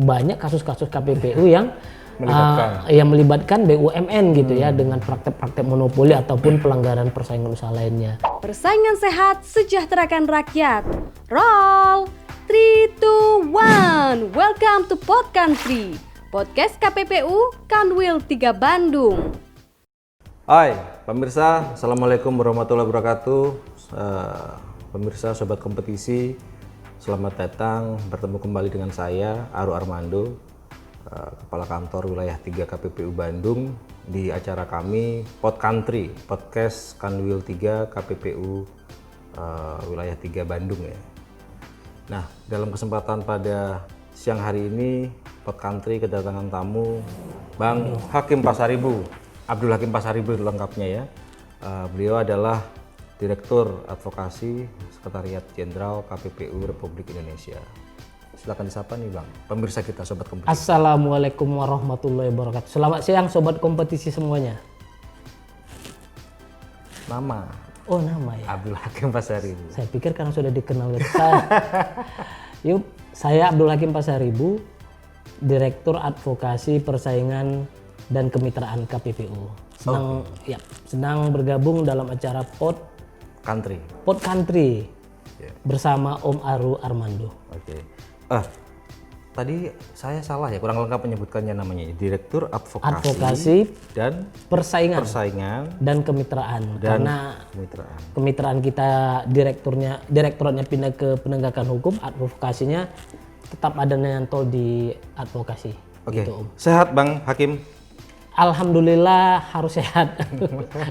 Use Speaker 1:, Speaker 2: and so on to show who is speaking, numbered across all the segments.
Speaker 1: banyak kasus-kasus KPPU yang melibatkan BUMN gitu ya, dengan praktek-praktek monopoli ataupun pelanggaran persaingan usaha lainnya.
Speaker 2: Persaingan sehat, sejahterakan rakyat. Roll 3, 2, 1. Welcome to Pod Country, podcast KPPU Kanwil 3 Bandung.
Speaker 3: Hai pemirsa, Assalamualaikum warahmatullahi wabarakatuh. Pemirsa Sobat Kompetisi, selamat datang bertemu kembali dengan saya Aru Armando, Kepala Kantor Wilayah 3 KPPU Bandung, di acara kami Pod Country, podcast Kanwil 3 KPPU Wilayah 3 Bandung ya. Nah, dalam kesempatan pada siang hari ini Pod Country kedatangan tamu Bang Hakim Pasaribu, Abdul Hakim Pasaribu lengkapnya ya. Beliau adalah Direktur Advokasi Sekretariat Jenderal KPPU Republik Indonesia. Silakan disapa nih Bang, pemirsa kita Sobat Kompetisi.
Speaker 1: Assalamualaikum warahmatullahi wabarakatuh. Selamat siang Sobat Kompetisi semuanya.
Speaker 3: Nama?
Speaker 1: Oh nama ya?
Speaker 3: Abdul Hakim Pasaribu.
Speaker 1: Saya pikir karena sudah dikenal gitu. Saya Abdul Hakim Pasaribu, Direktur Advokasi Persaingan dan Kemitraan KPPU. Senang bergabung dalam acara Pod Country bersama Om Aru Armando.
Speaker 3: Oke. Tadi saya salah ya, kurang lengkap menyebutkannya namanya. Direktur Advokasi dan Persaingan dan Kemitraan. Karena kemitraan kita direktoratnya pindah ke penegakan hukum, advokasinya tetap ada nyantol di advokasi. Oke.
Speaker 1: Gitu, Om.
Speaker 3: Sehat Bang Hakim?
Speaker 1: Alhamdulillah harus sehat.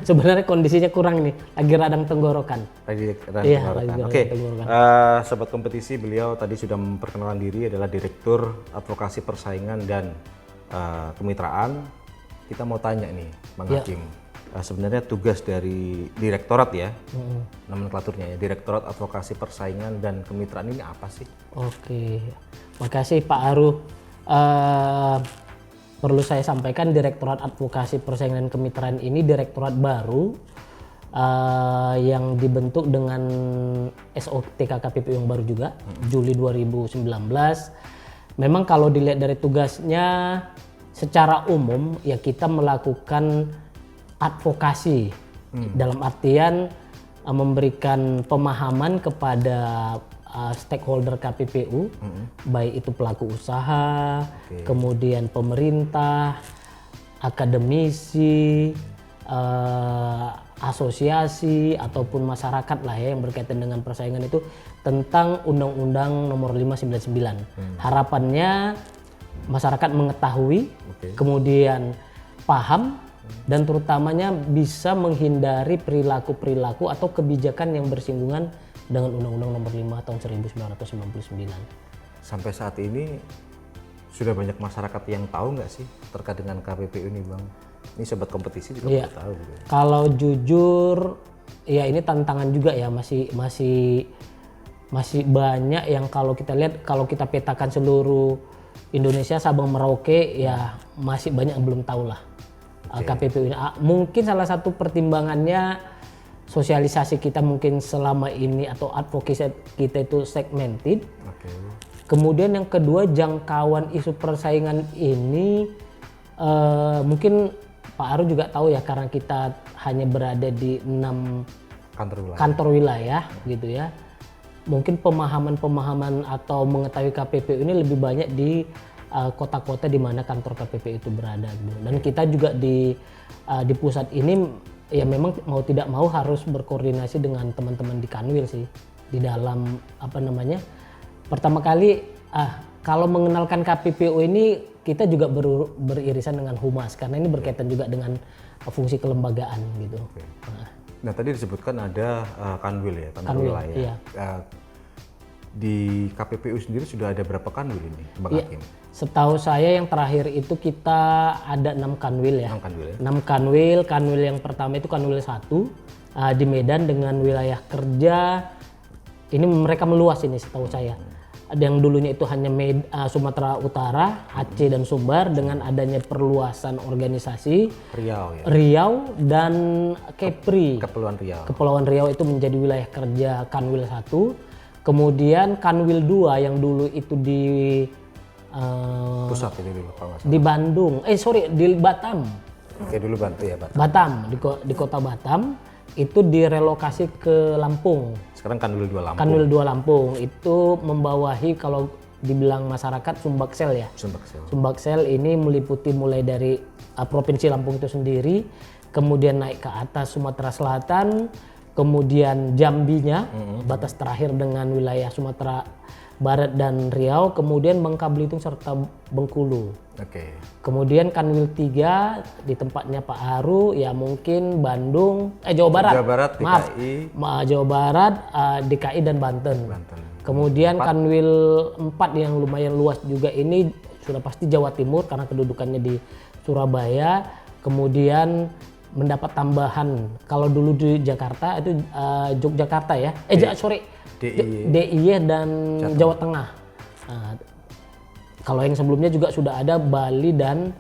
Speaker 1: Sebenarnya kondisinya kurang nih, lagi radang tenggorokan.
Speaker 3: Oke. Sobat Kompetisi, beliau tadi sudah memperkenalkan diri adalah Direktur Advokasi Persaingan dan Kemitraan. Kita mau tanya nih Bang Hakim, sebenarnya tugas dari direktorat ya, nomenklaturnya ya, Direktorat Advokasi Persaingan dan Kemitraan ini apa sih? Oke,
Speaker 1: makasih Pak Aru. Perlu saya sampaikan, Direktorat Advokasi Persaingan dan Kemitraan ini direktorat baru yang dibentuk dengan SOTK KPPU yang baru juga, Juli 2019. Memang kalau dilihat dari tugasnya secara umum ya, kita melakukan advokasi dalam artian memberikan pemahaman kepada stakeholder KPPU, baik itu pelaku usaha, kemudian pemerintah, akademisi, asosiasi ataupun masyarakat lah ya, yang berkaitan dengan persaingan itu, tentang Undang-Undang Nomor 599. Harapannya masyarakat mengetahui, kemudian paham, dan terutamanya bisa menghindari perilaku-perilaku atau kebijakan yang bersinggungan dengan Undang-Undang Nomor 5 tahun 1999.
Speaker 3: Sampai saat ini sudah banyak masyarakat yang tahu nggak sih terkait dengan KPPU ini Bang? Ini Sobat Kompetisi juga perlu tahu. Gitu.
Speaker 1: Kalau jujur ya ini tantangan juga ya, masih banyak yang kalau kita lihat, kalau kita petakan seluruh Indonesia Sabang Merauke ya masih banyak yang belum tahu lah KPPU ini. Mungkin salah satu pertimbangannya sosialisasi kita mungkin selama ini atau advokasi kita itu segmented. Kemudian yang kedua, jangkauan isu persaingan ini mungkin Pak Aru juga tahu ya, karena kita hanya berada di 6 kantor wilayah gitu ya. Mungkin pemahaman atau mengetahui KPPU ini lebih banyak di kota-kota di mana kantor KPPU itu berada gitu. Dan kita juga di pusat ini ya memang mau tidak mau harus berkoordinasi dengan teman-teman di Kanwil sih, di dalam pertama kali kalau mengenalkan KPPU ini kita juga beririsan dengan Humas, karena ini berkaitan juga dengan fungsi kelembagaan gitu.
Speaker 3: Nah tadi disebutkan ada Kanwil ya, kantor wilayah. Iya. Di KPPU sendiri sudah ada berapa Kanwil ini Bang Hakim?
Speaker 1: Setahu saya yang terakhir itu kita ada 6 Kanwil ya. 6 Kanwil. Kanwil yang pertama itu Kanwil 1 di Medan dengan wilayah kerja. Ini mereka meluas ini setahu saya. Ada yang dulunya itu hanya Sumatera Utara, Aceh dan Sumbar, dengan adanya perluasan organisasi Riau dan Kepri. Kepulauan Riau itu menjadi wilayah kerja Kanwil 1. Kemudian Kanwil 2 yang dulu itu di
Speaker 3: Pusat ini dulu kalau nggak salah.
Speaker 1: di Bandung, di Batam.
Speaker 3: Oke, dulu Bantu ya, Pak.
Speaker 1: Batam, di kota Batam itu direlokasi ke Lampung.
Speaker 3: Sekarang Kanwil 2 Lampung.
Speaker 1: Kanwil 2 Lampung itu membawahi kalau dibilang masyarakat Sumbaksel ya.
Speaker 3: Sumbaksel.
Speaker 1: Sumbaksel ini meliputi mulai dari Provinsi Lampung itu sendiri, kemudian naik ke atas Sumatera Selatan, kemudian Jambinya, batas terakhir dengan wilayah Sumatera Barat dan Riau, kemudian Bangka Belitung serta Bengkulu.
Speaker 3: Oke.
Speaker 1: Kemudian Kanwil 3 di tempatnya Pak Haru ya mungkin Bandung, Jawa Barat.
Speaker 3: Jawa Barat,
Speaker 1: Maaf,
Speaker 3: DKI.
Speaker 1: Jawa Barat, DKI dan Banten. Kemudian Kanwil 4 yang lumayan luas juga ini sudah pasti Jawa Timur karena kedudukannya di Surabaya. Kemudian mendapat tambahan kalau dulu di Jakarta itu Yogyakarta ya. DIY dan Jawa Tengah. Nah, kalau yang sebelumnya juga sudah ada Bali dan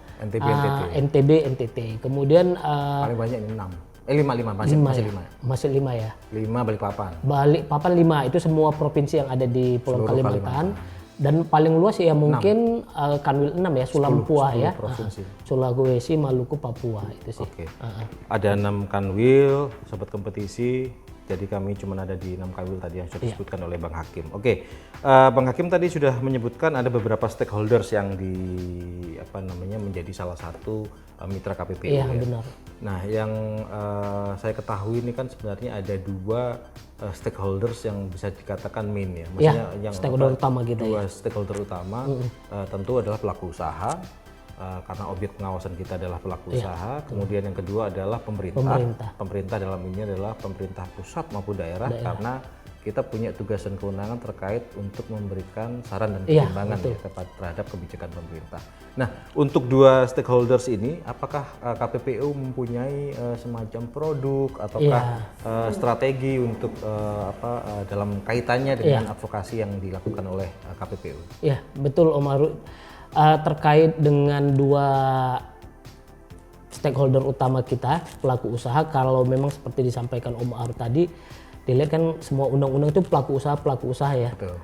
Speaker 1: NTB, NTT. Kemudian
Speaker 3: paling banyak ini 6. Masih 5.
Speaker 1: Masih 5 ya.
Speaker 3: 5 Balikpapan.
Speaker 1: Balikpapan 5 itu semua provinsi yang ada di Pulau Kalimantan. Dan paling luas ya mungkin Kanwil 6 ya, Sulampua ya. Sulawesi, Maluku, Papua itu sih.
Speaker 3: Oke. Ada 6 Kanwil, sobat kompetisi. Jadi kami cuma ada di 6 kanwil tadi yang sudah disebutkan oleh Bang Hakim. Oke, Bang Hakim tadi sudah menyebutkan ada beberapa stakeholders yang menjadi salah satu mitra KPPU.
Speaker 1: Iya,
Speaker 3: ya.
Speaker 1: benar.
Speaker 3: Nah, yang saya ketahui ini kan sebenarnya ada 2 stakeholders yang bisa dikatakan main ya. Maksudnya yang
Speaker 1: stakeholder utama gitu
Speaker 3: ya. 2 stakeholder utama tentu adalah pelaku usaha. Karena objek pengawasan kita adalah pelaku usaha, kemudian yang kedua adalah pemerintah. Pemerintah dalam ini adalah pemerintah pusat maupun daerah. Karena kita punya tugas dan kewenangan terkait untuk memberikan saran dan pertimbangan terhadap kebijakan pemerintah. Nah, untuk 2 stakeholders ini, apakah KPPU mempunyai semacam produk ataukah strategi untuk dalam kaitannya dengan advokasi yang dilakukan oleh KPPU?
Speaker 1: Iya, betul Om Aru. Terkait dengan 2 stakeholder utama kita, pelaku usaha, kalau memang seperti disampaikan Om Aru tadi, dilihat kan semua undang-undang itu pelaku usaha ya. Betul.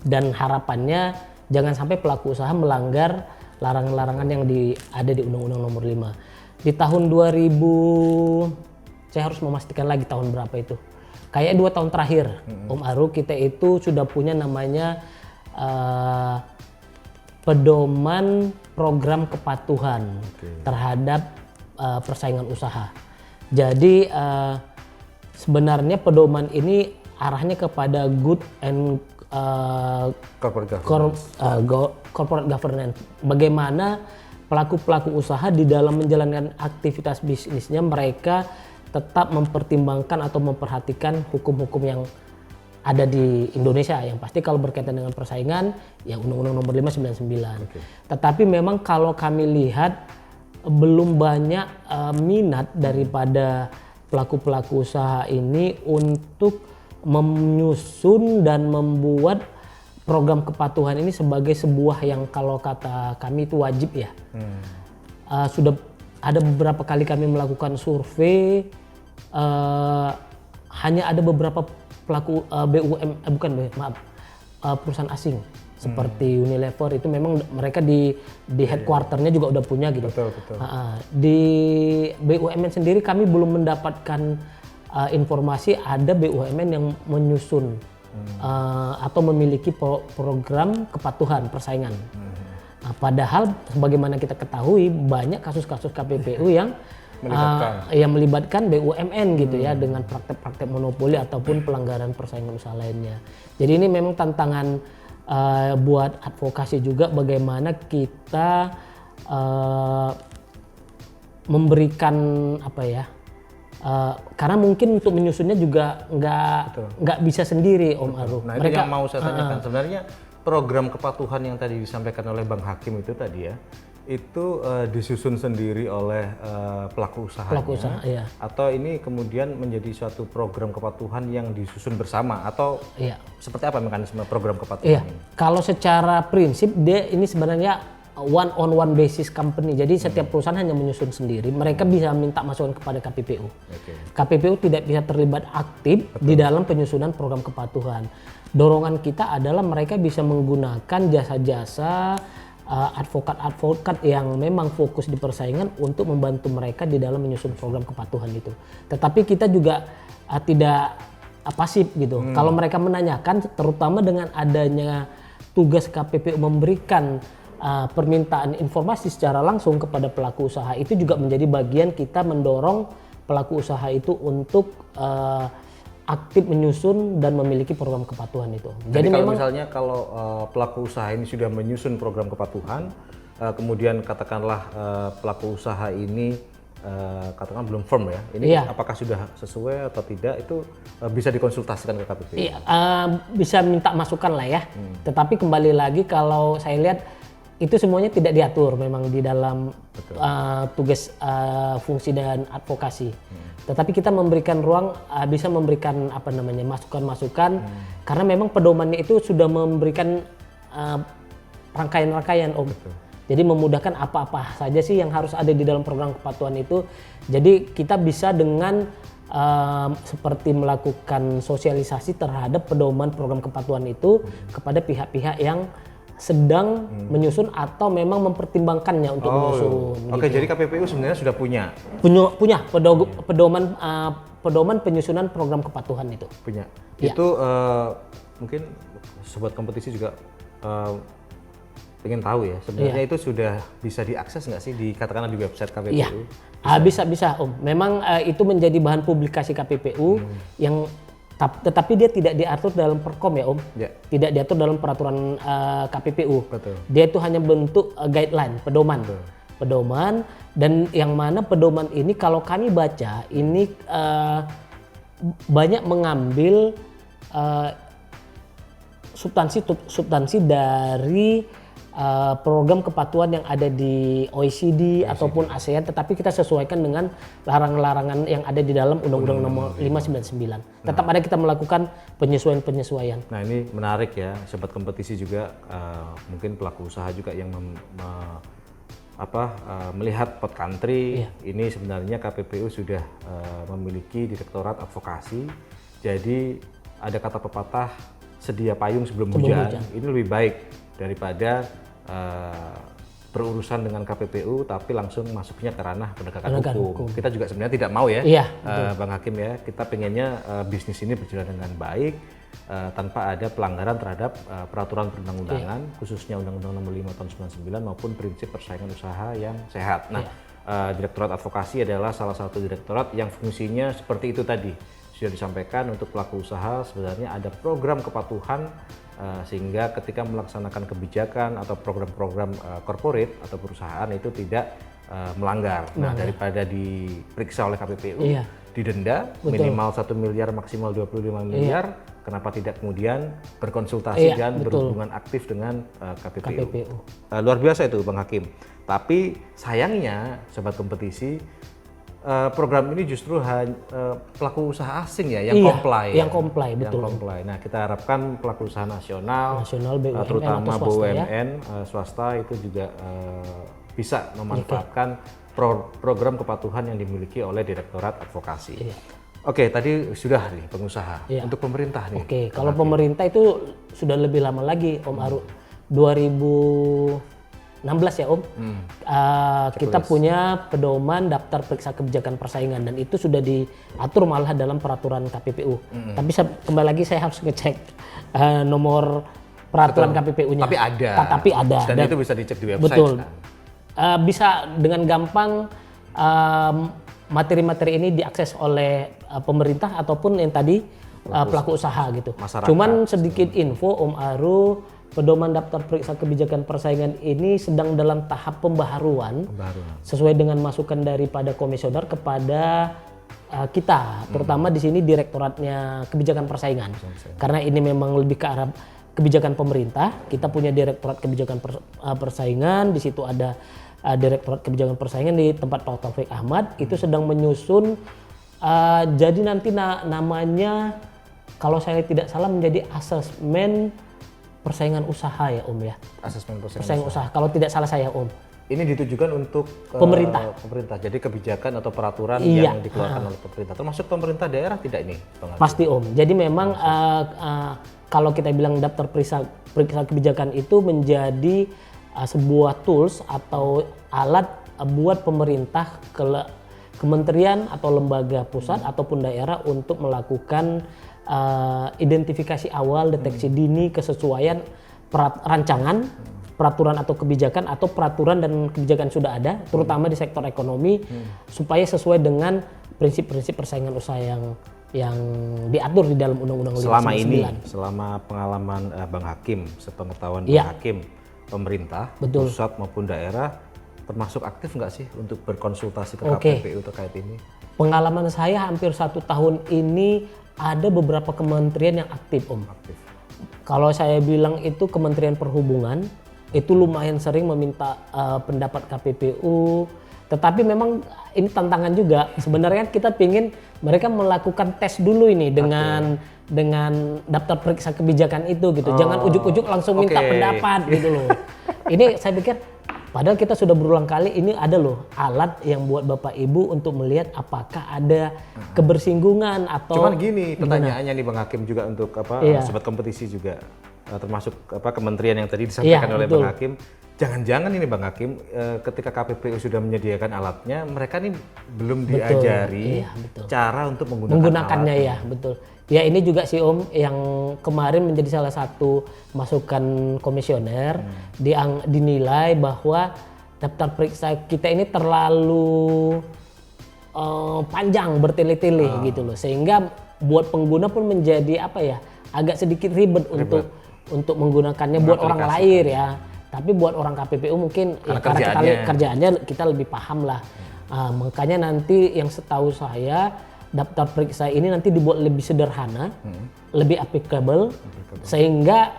Speaker 1: Dan harapannya jangan sampai pelaku usaha melanggar larangan-larangan yang ada di Undang-Undang Nomor 5. Di tahun 2000, saya harus memastikan lagi tahun berapa itu. Kayak 2 tahun terakhir, Om Aru, kita itu sudah punya namanya pedoman program kepatuhan terhadap persaingan usaha. Jadi sebenarnya pedoman ini arahnya kepada good and corporate governance. Bagaimana pelaku-pelaku usaha di dalam menjalankan aktivitas bisnisnya mereka tetap mempertimbangkan atau memperhatikan hukum-hukum yang ada di Indonesia. Yang pasti kalau berkaitan dengan persaingan ya Undang-Undang Nomor 5 99. Tetapi memang kalau kami lihat belum banyak minat daripada pelaku-pelaku usaha ini untuk menyusun dan membuat program kepatuhan ini sebagai sebuah yang kalau kata kami itu wajib ya. Sudah ada beberapa kali kami melakukan survei, hanya ada beberapa pelaku perusahaan asing seperti Unilever itu memang mereka di headquarternya juga udah punya gitu.
Speaker 3: Betul.
Speaker 1: Di BUMN sendiri kami belum mendapatkan informasi ada BUMN yang menyusun atau memiliki program kepatuhan persaingan. Padahal sebagaimana kita ketahui banyak kasus-kasus KPPU yang melibatkan BUMN gitu ya dengan praktek-praktek monopoli ataupun pelanggaran persaingan usaha lainnya. Jadi ini memang tantangan buat advokasi juga bagaimana kita memberikan karena mungkin untuk menyusunnya juga nggak bisa sendiri Om Aru.
Speaker 3: Nah itu yang mau saya tanyakan sebenarnya program kepatuhan yang tadi disampaikan oleh Bang Hakim itu tadi ya. Itu disusun sendiri oleh pelaku usahanya, iya. Atau ini kemudian menjadi suatu program kepatuhan yang disusun bersama atau seperti apa mekanisme program kepatuhan ini? Kalau
Speaker 1: secara prinsip dia ini sebenarnya one on one basis company. Jadi setiap perusahaan hanya menyusun sendiri. Mereka bisa minta masukan kepada KPPU. KPPU tidak bisa terlibat aktif di dalam penyusunan program kepatuhan. dorongan kita adalah mereka bisa menggunakan jasa-jasa advokat-advokat yang memang fokus di persaingan untuk membantu mereka di dalam menyusun program kepatuhan itu. Tetapi kita juga tidak pasif gitu. Kalau mereka menanyakan, terutama dengan adanya tugas KPPU memberikan permintaan informasi secara langsung kepada pelaku usaha, itu juga menjadi bagian kita mendorong pelaku usaha itu untuk aktif menyusun dan memiliki program kepatuhan itu.
Speaker 3: Jadi kalau misalnya pelaku usaha ini sudah menyusun program kepatuhan, kemudian katakanlah pelaku usaha ini katakan belum firm ya, ini apakah sudah sesuai atau tidak, itu bisa dikonsultasikan ke KPPU?
Speaker 1: Iya, bisa minta masukan lah ya. Tetapi kembali lagi kalau saya lihat itu semuanya tidak diatur memang di dalam tugas fungsi dan advokasi. Tetapi kita memberikan ruang, bisa memberikan masukan-masukan karena memang pedomannya itu sudah memberikan rangkaian-rangkaian Om.
Speaker 3: Betul.
Speaker 1: Jadi memudahkan apa-apa saja sih yang harus ada di dalam program kepatuhan itu. Jadi kita bisa dengan seperti melakukan sosialisasi terhadap pedoman program kepatuhan itu kepada pihak-pihak yang sedang menyusun atau memang mempertimbangkannya untuk menyusun.
Speaker 3: Oke, jadi KPPU sebenarnya sudah punya
Speaker 1: pedoman penyusunan program kepatuhan itu.
Speaker 3: Punya.
Speaker 1: Ya.
Speaker 3: Itu mungkin sobat kompetisi juga pengen tahu ya, sebenarnya itu sudah bisa diakses nggak sih katakanlah di website KPPU?
Speaker 1: Iya, bisa Om. Memang itu menjadi bahan publikasi KPPU yang tetapi dia tidak diatur dalam Perkom ya Om, tidak diatur dalam peraturan KPPU.
Speaker 3: Betul.
Speaker 1: Dia itu hanya bentuk guideline, pedoman, dan yang mana pedoman ini kalau kami baca ini banyak mengambil substansi dari program kepatuhan yang ada di OECD ataupun ASEAN, tetapi kita sesuaikan dengan larangan-larangan yang ada di dalam Undang-Undang Nomor 599. Tetap ada kita melakukan penyesuaian-penyesuaian.
Speaker 3: Nah ini menarik ya, sobat kompetisi juga mungkin pelaku usaha juga yang melihat Pod Country ini sebenarnya KPPU sudah memiliki Direktorat Advokasi. Jadi ada kata pepatah sedia payung sebelum hujan. Ini lebih baik daripada berurusan dengan KPPU tapi langsung masuknya ke ranah penegakan hukum. Kita juga sebenarnya tidak mau ya, Bang Hakim ya. Kita pengennya bisnis ini berjalan dengan baik tanpa ada pelanggaran terhadap peraturan perundang-undangan, khususnya Undang-Undang Nomor 5 Tahun 99 maupun prinsip persaingan usaha yang sehat. Nah, Direktorat Advokasi adalah salah satu direktorat yang fungsinya seperti itu tadi. Sudah disampaikan untuk pelaku usaha sebenarnya ada program kepatuhan sehingga ketika melaksanakan kebijakan atau program-program corporate atau perusahaan itu tidak melanggar. Nah, daripada diperiksa oleh KPPU, didenda minimal 1 miliar maksimal 25 miliar, kenapa tidak kemudian berkonsultasi dan berhubungan aktif dengan KPPU. Luar biasa itu Bang Hakim. Tapi sayangnya sobat kompetisi, program ini justru hanya pelaku usaha asing ya yang comply.
Speaker 1: Yang comply, betul.
Speaker 3: Yang comply. Nah, kita harapkan pelaku usaha nasional
Speaker 1: BUMN
Speaker 3: terutama
Speaker 1: atau swasta,
Speaker 3: BUMN swasta itu juga bisa memanfaatkan program kepatuhan yang dimiliki oleh Direktorat Advokasi. Oke, tadi sudah nih pengusaha. Untuk pemerintah nih.
Speaker 1: Oke, kalau pemerintah itu sudah lebih lama lagi Om Aru. 2016 ya Om, kita punya pedoman daftar periksa kebijakan persaingan dan itu sudah diatur malah dalam peraturan KPPU. Tapi kembali lagi saya harus ngecek nomor peraturan KPPU-nya.
Speaker 3: Tapi ada. Dan itu bisa dicek di website.
Speaker 1: Betul. Bisa dengan gampang materi-materi ini diakses oleh pemerintah ataupun yang tadi pelaku usaha gitu.
Speaker 3: Masyarakat.
Speaker 1: Cuman sedikit info Om Aru, pedoman daftar periksa kebijakan persaingan ini sedang dalam tahap pembaharuan. Sesuai dengan masukan daripada komisioner kepada kita, terutama di sini direktoratnya kebijakan persaingan. Karena ini memang lebih ke arah kebijakan pemerintah. Kita punya direktorat kebijakan persaingan, di situ ada direktorat kebijakan persaingan di tempat Pak Taufik Ahmad itu sedang menyusun. Jadi nanti namanya kalau saya tidak salah menjadi asesmen persaingan usaha ya Om ya.
Speaker 3: Asesmen
Speaker 1: persaingan usaha. Kalau tidak salah saya Om.
Speaker 3: ini ditujukan untuk
Speaker 1: Pemerintah.
Speaker 3: pemerintah. Jadi kebijakan atau peraturan
Speaker 1: Iya.
Speaker 3: yang dikeluarkan oleh pemerintah. Termasuk pemerintah daerah tidak ini, Bang Hakim?
Speaker 1: Pasti Om. Jadi memang kalau kita bilang daftar periksa kebijakan itu menjadi sebuah tools atau alat buat pemerintah, kementerian atau lembaga pusat ataupun daerah untuk melakukan identifikasi awal, deteksi dini, kesesuaian rancangan, peraturan atau kebijakan atau peraturan dan kebijakan sudah ada, terutama di sektor ekonomi, supaya sesuai dengan prinsip-prinsip persaingan usaha yang diatur di dalam Undang-Undang 59.
Speaker 3: Selama ini, selama pengalaman Bang Hakim, sepengetahuan Bang
Speaker 1: Iya.
Speaker 3: Hakim, pemerintah,
Speaker 1: Betul.
Speaker 3: pusat maupun daerah, termasuk aktif nggak sih untuk berkonsultasi ke
Speaker 1: Oke.
Speaker 3: KPPU terkait ini?
Speaker 1: Pengalaman saya hampir 1 tahun ini ada beberapa kementerian yang aktif Om.
Speaker 3: Aktif.
Speaker 1: Kalau saya bilang itu Kementerian Perhubungan, itu lumayan sering meminta pendapat KPPU, tetapi memang ini tantangan juga. Sebenarnya kita pingin mereka melakukan tes dulu ini dengan daftar periksa kebijakan itu gitu. Jangan ujuk-ujuk langsung minta pendapat gitu loh. Ini saya pikir padahal kita sudah berulang kali ini ada loh alat yang buat Bapak Ibu untuk melihat apakah ada kebersinggungan atau
Speaker 3: Cuman gini pertanyaannya nih Bang Hakim juga untuk
Speaker 1: Iya.
Speaker 3: sobat kompetisi juga, termasuk kementerian yang tadi disampaikan
Speaker 1: Iya,
Speaker 3: oleh
Speaker 1: betul.
Speaker 3: Bang Hakim. Jangan-jangan ini Bang Hakim, ketika KPPU sudah menyediakan alatnya, mereka nih belum diajari
Speaker 1: Iya, betul.
Speaker 3: cara untuk
Speaker 1: menggunakannya
Speaker 3: alat.
Speaker 1: ya, betul. Ya ini juga sih Om yang kemarin menjadi salah satu masukan komisioner dinilai bahwa daftar periksa kita ini terlalu panjang bertele-tele gitu loh, sehingga buat pengguna pun menjadi agak sedikit ribet untuk menggunakannya buat orang lain ya. Tapi buat orang KPPU mungkin karena kerjaannya kita lebih paham lah. Makanya nanti yang setahu saya daftar periksa ini nanti dibuat lebih sederhana, lebih applicable, sehingga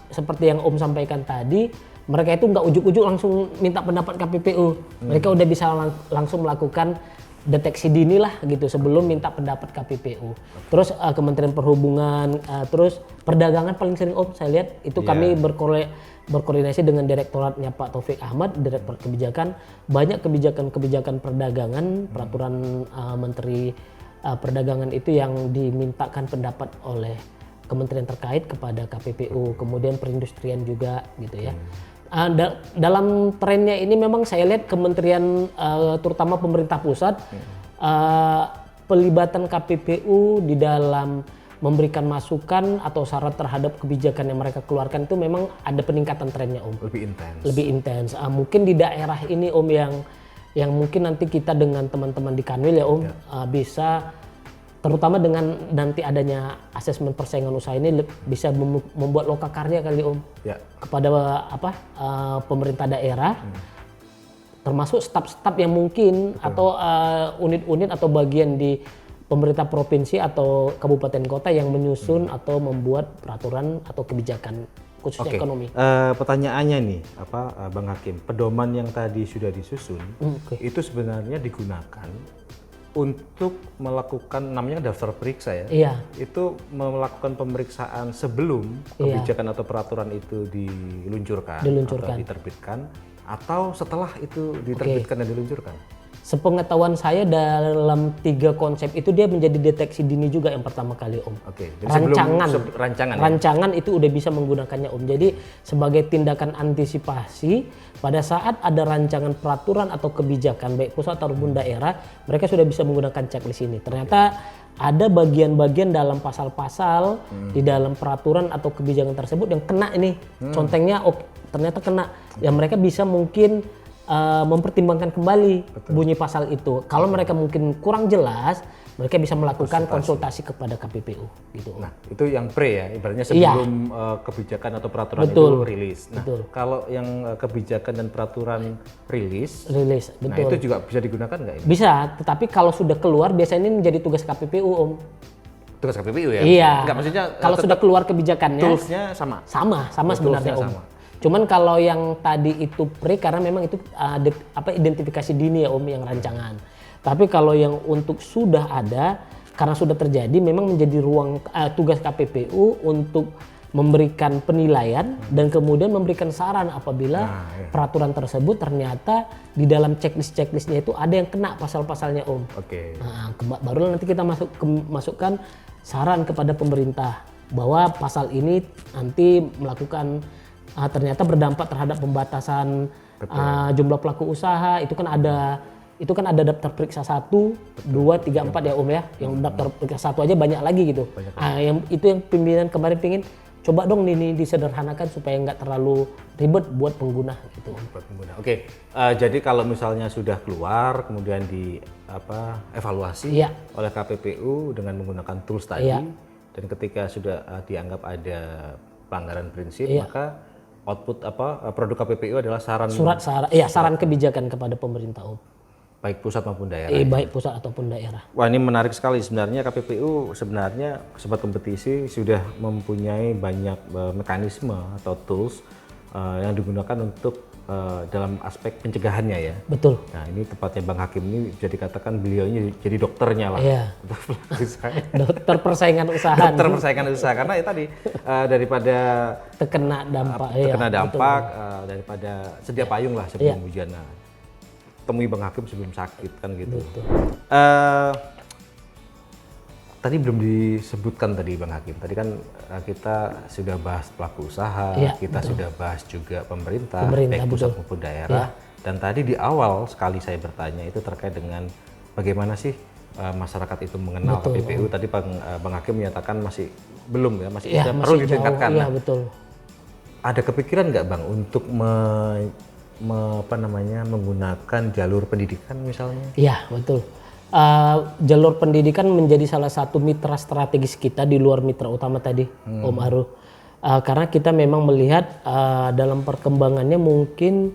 Speaker 1: seperti yang Om sampaikan tadi, mereka itu nggak ujuk-ujuk langsung minta pendapat KPPU. Mereka udah bisa langsung melakukan deteksi dini lah gitu sebelum minta pendapat KPPU. Terus Kementerian Perhubungan, terus perdagangan paling sering Om saya lihat itu kami berkoordinasi dengan direktoratnya Pak Taufik Ahmad, Direktorat Kebijakan. Banyak kebijakan-kebijakan perdagangan, peraturan Menteri Perdagangan itu yang dimintakan pendapat oleh kementerian terkait kepada KPPU, kemudian perindustrian juga gitu ya. Dalam trennya ini memang saya lihat kementerian terutama pemerintah pusat pelibatan KPPU di dalam memberikan masukan atau syarat terhadap kebijakan yang mereka keluarkan itu memang ada peningkatan trennya Om. Lebih intens. Mungkin di daerah ini Om yang mungkin nanti kita dengan teman-teman di Kanwil ya Om bisa terutama dengan nanti adanya asesmen persaingan usaha ini bisa membuat lokakarya kali Om kepada pemerintah daerah termasuk staf-staf yang mungkin atau unit-unit atau bagian di pemerintah provinsi atau kabupaten kota yang menyusun atau membuat peraturan atau kebijakan khususnya ekonomi.
Speaker 3: Pertanyaannya nih, Bang Hakim, pedoman yang tadi sudah disusun itu sebenarnya digunakan untuk melakukan namanya daftar periksa ya.
Speaker 1: Iya.
Speaker 3: Itu melakukan pemeriksaan sebelum kebijakan atau peraturan itu diluncurkan. Atau diterbitkan, atau setelah itu diterbitkan dan diluncurkan.
Speaker 1: Sepengetahuan saya dalam 3 konsep itu dia menjadi deteksi dini juga yang pertama kali Om. Rancangan itu udah bisa menggunakannya Om. Jadi sebagai tindakan antisipasi pada saat ada rancangan peraturan atau kebijakan baik pusat ataupun daerah, mereka sudah bisa menggunakan checklist ini. Ternyata ada bagian-bagian dalam pasal-pasal di dalam peraturan atau kebijakan tersebut yang kena ini. Contengnya ternyata kena. Yang mereka bisa mungkin mempertimbangkan kembali bunyi pasal itu. Kalau mereka mungkin kurang jelas, mereka bisa melakukan konsultasi kepada KPPU gitu.
Speaker 3: Nah, itu yang pre ya, ibaratnya sebelum kebijakan atau peraturan itu rilis. Nah, kalau yang kebijakan dan peraturan rilis,
Speaker 1: betul.
Speaker 3: Nah itu juga bisa digunakan nggak ini?
Speaker 1: Bisa, tetapi kalau sudah keluar biasanya ini menjadi tugas KPPU Om.
Speaker 3: Tugas KPPU ya?
Speaker 1: Iya.
Speaker 3: Nggak, maksudnya
Speaker 1: kalau sudah keluar kebijakannya,
Speaker 3: toolsnya sama?
Speaker 1: Sama sebenarnya Om. Cuman kalau yang tadi itu pre karena memang itu identifikasi dini ya Om yang rancangan. Tapi kalau yang untuk sudah ada karena sudah terjadi memang menjadi ruang tugas KPPU untuk memberikan penilaian dan kemudian memberikan saran apabila peraturan tersebut ternyata di dalam checklistnya itu ada yang kena pasal-pasalnya Om.
Speaker 3: Oke.
Speaker 1: Nah, baru nanti kita masukkan saran kepada pemerintah bahwa pasal ini nanti melakukan ternyata berdampak terhadap pembatasan jumlah pelaku usaha. Itu kan ada daftar periksa 1, 2, 3, 4 ya Om ya. Yang daftar periksa 1 aja banyak lagi gitu. Yang pimpinan kemarin pingin coba dong ini disederhanakan supaya nggak terlalu ribet buat pengguna gitu.
Speaker 3: Buat pengguna. Oke. Jadi kalau misalnya sudah keluar kemudian evaluasi oleh KPPU dengan menggunakan tools tadi dan ketika sudah dianggap ada pelanggaran prinsip maka output produk KPPU adalah
Speaker 1: saran kebijakan kepada pemerintah Om.
Speaker 3: Baik pusat maupun daerah.
Speaker 1: Baik pusat ataupun daerah.
Speaker 3: Wah, ini menarik sekali sebenarnya. KPPU sebenarnya Sobat Kompetisi sudah mempunyai banyak mekanisme atau tools yang digunakan untuk dalam aspek pencegahannya ya.
Speaker 1: Betul.
Speaker 3: Nah, ini tepatnya Bang Hakim ini bisa dikatakan beliau ini jadi dokternya lah.
Speaker 1: Iya. Dokter persaingan usaha.
Speaker 3: Dokter persaingan usaha karena ya tadi daripada
Speaker 1: terkena dampak.
Speaker 3: Daripada sedia payung lah sebelum hujan. Nah, temui Bang Hakim sebelum sakit kan gitu. Tadi belum disebutkan tadi Bang Hakim. Tadi kan kita sudah bahas pelaku usaha, kita sudah bahas juga pemerintah baik pusat maupun daerah. Dan tadi di awal sekali saya bertanya itu terkait dengan bagaimana sih masyarakat itu mengenal KPPU. Tadi Bang Hakim menyatakan masih belum ya, masih perlu ditingkatkan.
Speaker 1: Iya, betul.
Speaker 3: Ada kepikiran nggak Bang untuk menggunakan jalur pendidikan misalnya?
Speaker 1: Iya, betul. Jalur pendidikan menjadi salah satu mitra strategis kita di luar mitra utama tadi, Om Aru. Karena kita memang melihat dalam perkembangannya mungkin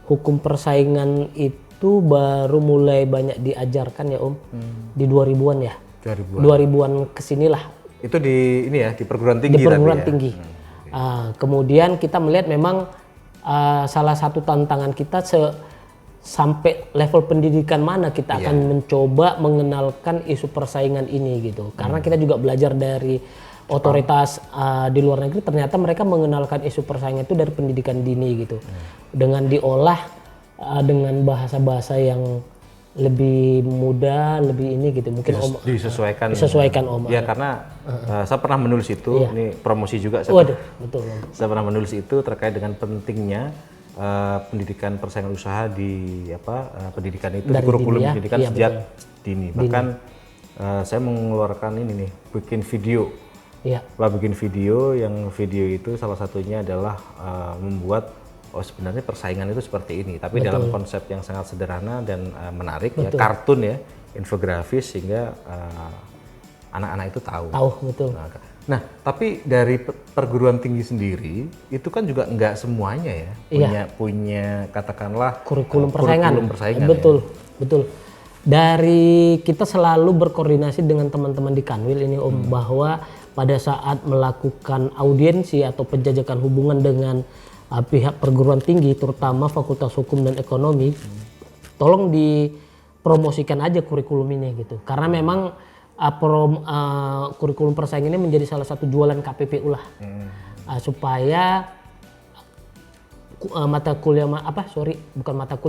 Speaker 1: hukum persaingan itu baru mulai banyak diajarkan ya Om, di 2000-an ya. 2000-an kesinilah. Itu
Speaker 3: di perguruan tinggi.
Speaker 1: Di perguruan tinggi. Kemudian kita melihat memang salah satu tantangan kita sampai level pendidikan mana kita akan mencoba mengenalkan isu persaingan ini gitu. Karena kita juga belajar dari otoritas di luar negeri, ternyata mereka mengenalkan isu persaingan itu dari pendidikan dini gitu. Dengan diolah dengan bahasa-bahasa yang lebih mudah, lebih ini gitu. Mungkin disesuaikan Om.
Speaker 3: Ya karena saya pernah menulis itu, ini promosi juga.
Speaker 1: Betul.
Speaker 3: Saya pernah menulis itu terkait dengan pentingnya pendidikan persaingan usaha di pendidikan itu dari di kurikulum pendidikan sejak dini. Bahkan saya mengeluarkan ini nih, bikin video. Bikin video yang itu salah satunya adalah membuat sebenarnya persaingan itu seperti ini, tapi dalam konsep yang sangat sederhana dan menarik ya, kartun ya, infografis sehingga anak-anak itu tahu.
Speaker 1: Betul.
Speaker 3: Nah, tapi dari perguruan tinggi sendiri itu kan juga nggak semuanya ya punya katakanlah
Speaker 1: kurikulum persaingan.
Speaker 3: Betul.
Speaker 1: Dari kita selalu berkoordinasi dengan teman-teman di Kanwil ini Om, bahwa pada saat melakukan audiensi atau penjajakan hubungan dengan pihak perguruan tinggi, terutama Fakultas Hukum dan Ekonomi, tolong dipromosikan aja kurikulum ini gitu. Karena memang kurikulum persaingan ini menjadi salah satu jualan KPPU lah, supaya mata kuliah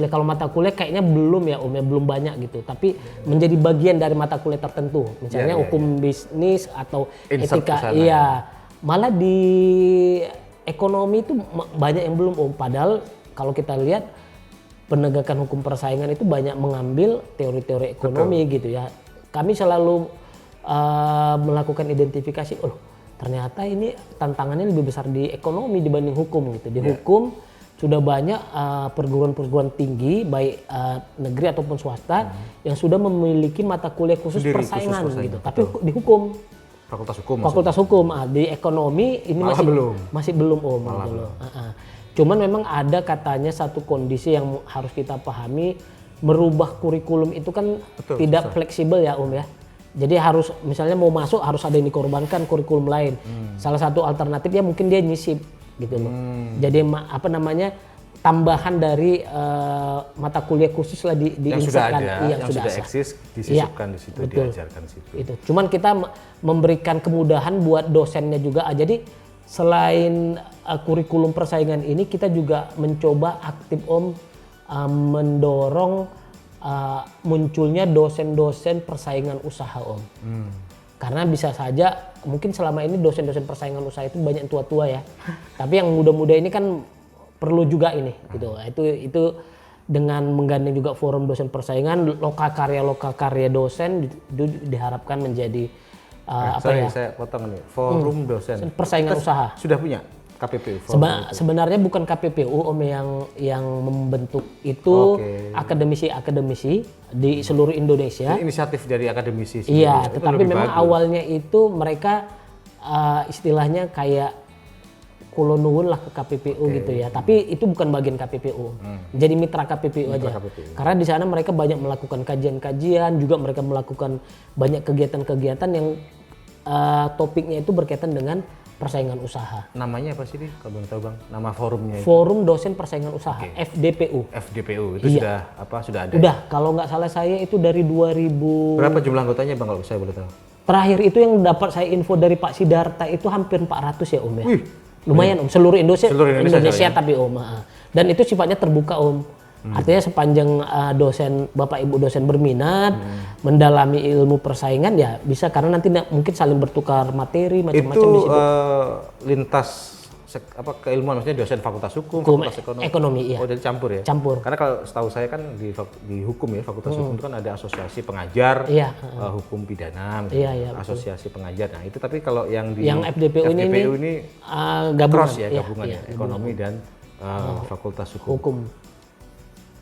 Speaker 1: kalau mata kuliah kayaknya belum ya Om ya, belum banyak gitu, tapi menjadi bagian dari mata kuliah tertentu, misalnya hukum bisnis atau etika. Malah di ekonomi itu banyak yang belum Om. Padahal kalau kita lihat penegakan hukum persaingan itu banyak mengambil teori-teori ekonomi gitu ya. Kami selalu melakukan identifikasi, ternyata ini tantangannya lebih besar di ekonomi dibanding hukum gitu. Di hukum sudah banyak perguruan-perguruan tinggi baik negeri ataupun swasta yang sudah memiliki mata kuliah khusus persaingan gitu. Tapi di hukum Fakultas Hukum, di ekonomi ini masih belum Om. Cuman memang ada katanya satu kondisi yang harus kita pahami, merubah kurikulum itu kan tidak fleksibel ya Om ya. Jadi harus misalnya mau masuk harus ada yang dikorbankan kurikulum lain. Salah satu alternatifnya mungkin dia nyisip gitu loh. Jadi tambahan dari mata kuliah khusus lah
Speaker 3: yang sudah ada, yang sudah eksis disisipkan di situ, diajarkan di situ.
Speaker 1: Cuman kita memberikan kemudahan buat dosennya juga. Jadi selain kurikulum persaingan ini kita juga mencoba aktif Om mendorong munculnya dosen-dosen persaingan usaha Om. Karena bisa saja mungkin selama ini dosen-dosen persaingan usaha itu banyak tua-tua ya. Tapi yang muda-muda ini kan perlu juga ini gitu. Itu dengan menggandeng juga forum dosen persaingan, lokal karya dosen itu diharapkan menjadi
Speaker 3: saya potong nih. Forum dosen
Speaker 1: persaingan usaha.
Speaker 3: Sudah punya KPPU.
Speaker 1: Sebenarnya bukan KPPU Om yang membentuk itu, akademisi di seluruh Indonesia.
Speaker 3: Ini inisiatif dari akademisi.
Speaker 1: Iya, tetapi memang awalnya itu mereka istilahnya kayak kolonuwun lah ke KPPU gitu ya. Tapi itu bukan bagian KPPU. Jadi mitra KPPU aja. Karena di sana mereka banyak melakukan kajian-kajian, juga mereka melakukan banyak kegiatan-kegiatan yang topiknya itu berkaitan dengan persaingan usaha.
Speaker 3: Namanya apa sih, kalau Bang tahu Bang? Nama forumnya itu?
Speaker 1: Forum Dosen Persaingan Usaha, FDPU.
Speaker 3: FDPU itu sudah ada?
Speaker 1: Udah, kalau nggak salah saya itu dari 2000.
Speaker 3: Berapa jumlah anggotanya Bang kalau saya boleh tahu?
Speaker 1: Terakhir itu yang dapat saya info dari Pak Sidarta itu hampir 400 ya Om ya.
Speaker 3: Wih,
Speaker 1: lumayan Om, seluruh Indonesia
Speaker 3: ya?
Speaker 1: Tapi Om. Dan itu sifatnya terbuka Om. Artinya sepanjang Bapak Ibu dosen berminat mendalami ilmu persaingan ya bisa, karena nanti mungkin saling bertukar materi macam-macam
Speaker 3: itu
Speaker 1: di situ.
Speaker 3: Lintas keilmuan, maksudnya dosen fakultas hukum, fakultas
Speaker 1: ekonomi iya.
Speaker 3: Oh, jadi campur ya?
Speaker 1: Campur.
Speaker 3: Karena kalau setahu saya kan di hukum ya, fakultas hukum itu kan ada asosiasi pengajar, hukum pidana, asosiasi pengajar. Nah, itu tapi kalau yang di
Speaker 1: FDPU ini gabungan,
Speaker 3: cross ya, gabungan ya, ekonomi dan fakultas hukum.